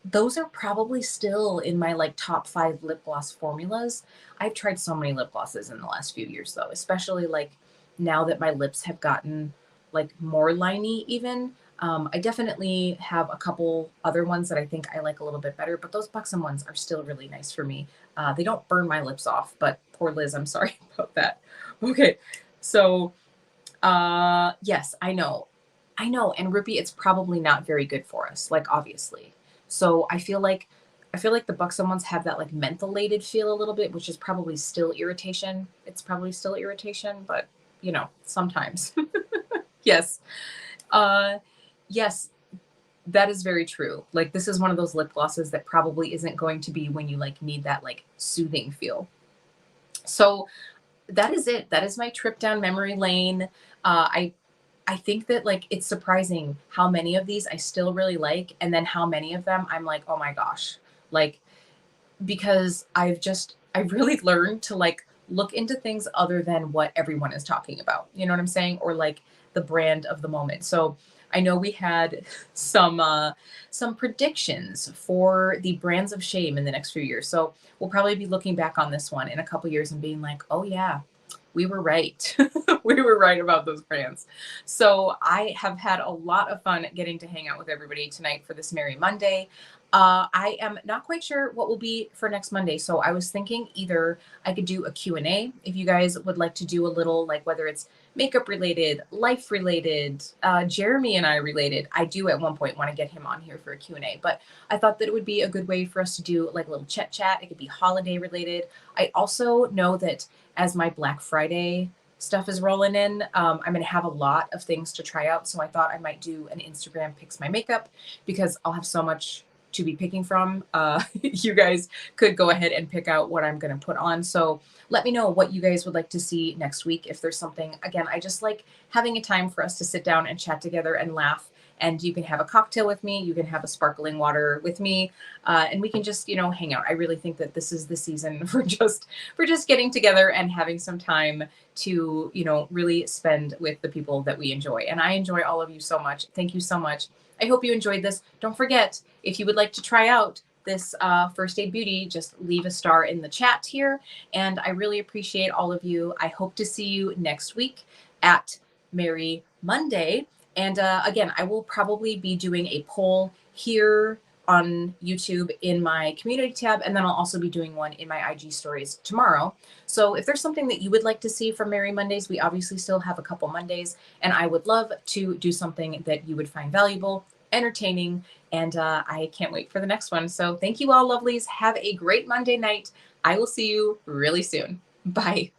those are probably still in my like top 5 lip gloss formulas. I've tried so many lip glosses in the last few years though, especially like now that my lips have gotten like more liney even. I definitely have a couple other ones that I think I like a little bit better, but those Buxom ones are still really nice for me. They don't burn my lips off, but poor Liz, I'm sorry about that. Okay, so yes, I know. I know. And Ruby, it's probably not very good for us, like obviously. So I feel like the Buxom ones have that like mentholated feel a little bit, which is probably still irritation. It's probably still irritation, but you know, sometimes. Yes. Uh yes, that is very true. Like this is one of those lip glosses that probably isn't going to be when you like need that like soothing feel. So that is it. That is my trip down memory lane. I think that like it's surprising how many of these I still really like, and then how many of them I'm like, oh my gosh, like because I've really learned to like look into things other than what everyone is talking about. You know what I'm saying? Or like the brand of the moment. So I know we had some predictions for the brands of shame in the next few years. So we'll probably be looking back on this one in a couple years and being like, oh yeah, we were right. We were right about those brands. So I have had a lot of fun getting to hang out with everybody tonight for this Merry Monday. I am not quite sure what will be for next Monday. So I was thinking either I could do a Q&A if you guys would like to do a little, like whether it's makeup related, life related, Jeremy and I related. I do at one point want to get him on here for a Q&A, but I thought that it would be a good way for us to do like a little chit chat. It could be holiday related. I also know that as my Black Friday stuff is rolling in, I'm going to have a lot of things to try out. So I thought I might do an Instagram picks my makeup because I'll have so much to be picking from. You guys could go ahead and pick out what I'm going to put on. So let me know what you guys would like to see next week. If there's something, again, I just like having a time for us to sit down and chat together and laugh. And you can have a cocktail with me. You can have a sparkling water with me, and we can just, you know, hang out. I really think that this is the season for just getting together and having some time to, you know, really spend with the people that we enjoy. And I enjoy all of you so much. Thank you so much. I hope you enjoyed this. Don't forget, if you would like to try out this First Aid Beauty, just leave a star in the chat here. And I really appreciate all of you. I hope to see you next week at Merry Monday. And again, I will probably be doing a poll here on YouTube in my community tab, and then I'll also be doing one in my IG stories tomorrow. So if there's something that you would like to see from Merry Mondays, we obviously still have a couple Mondays, and I would love to do something that you would find valuable, entertaining, and I can't wait for the next one. So thank you all, lovelies. Have a great Monday night. I will see you really soon. Bye.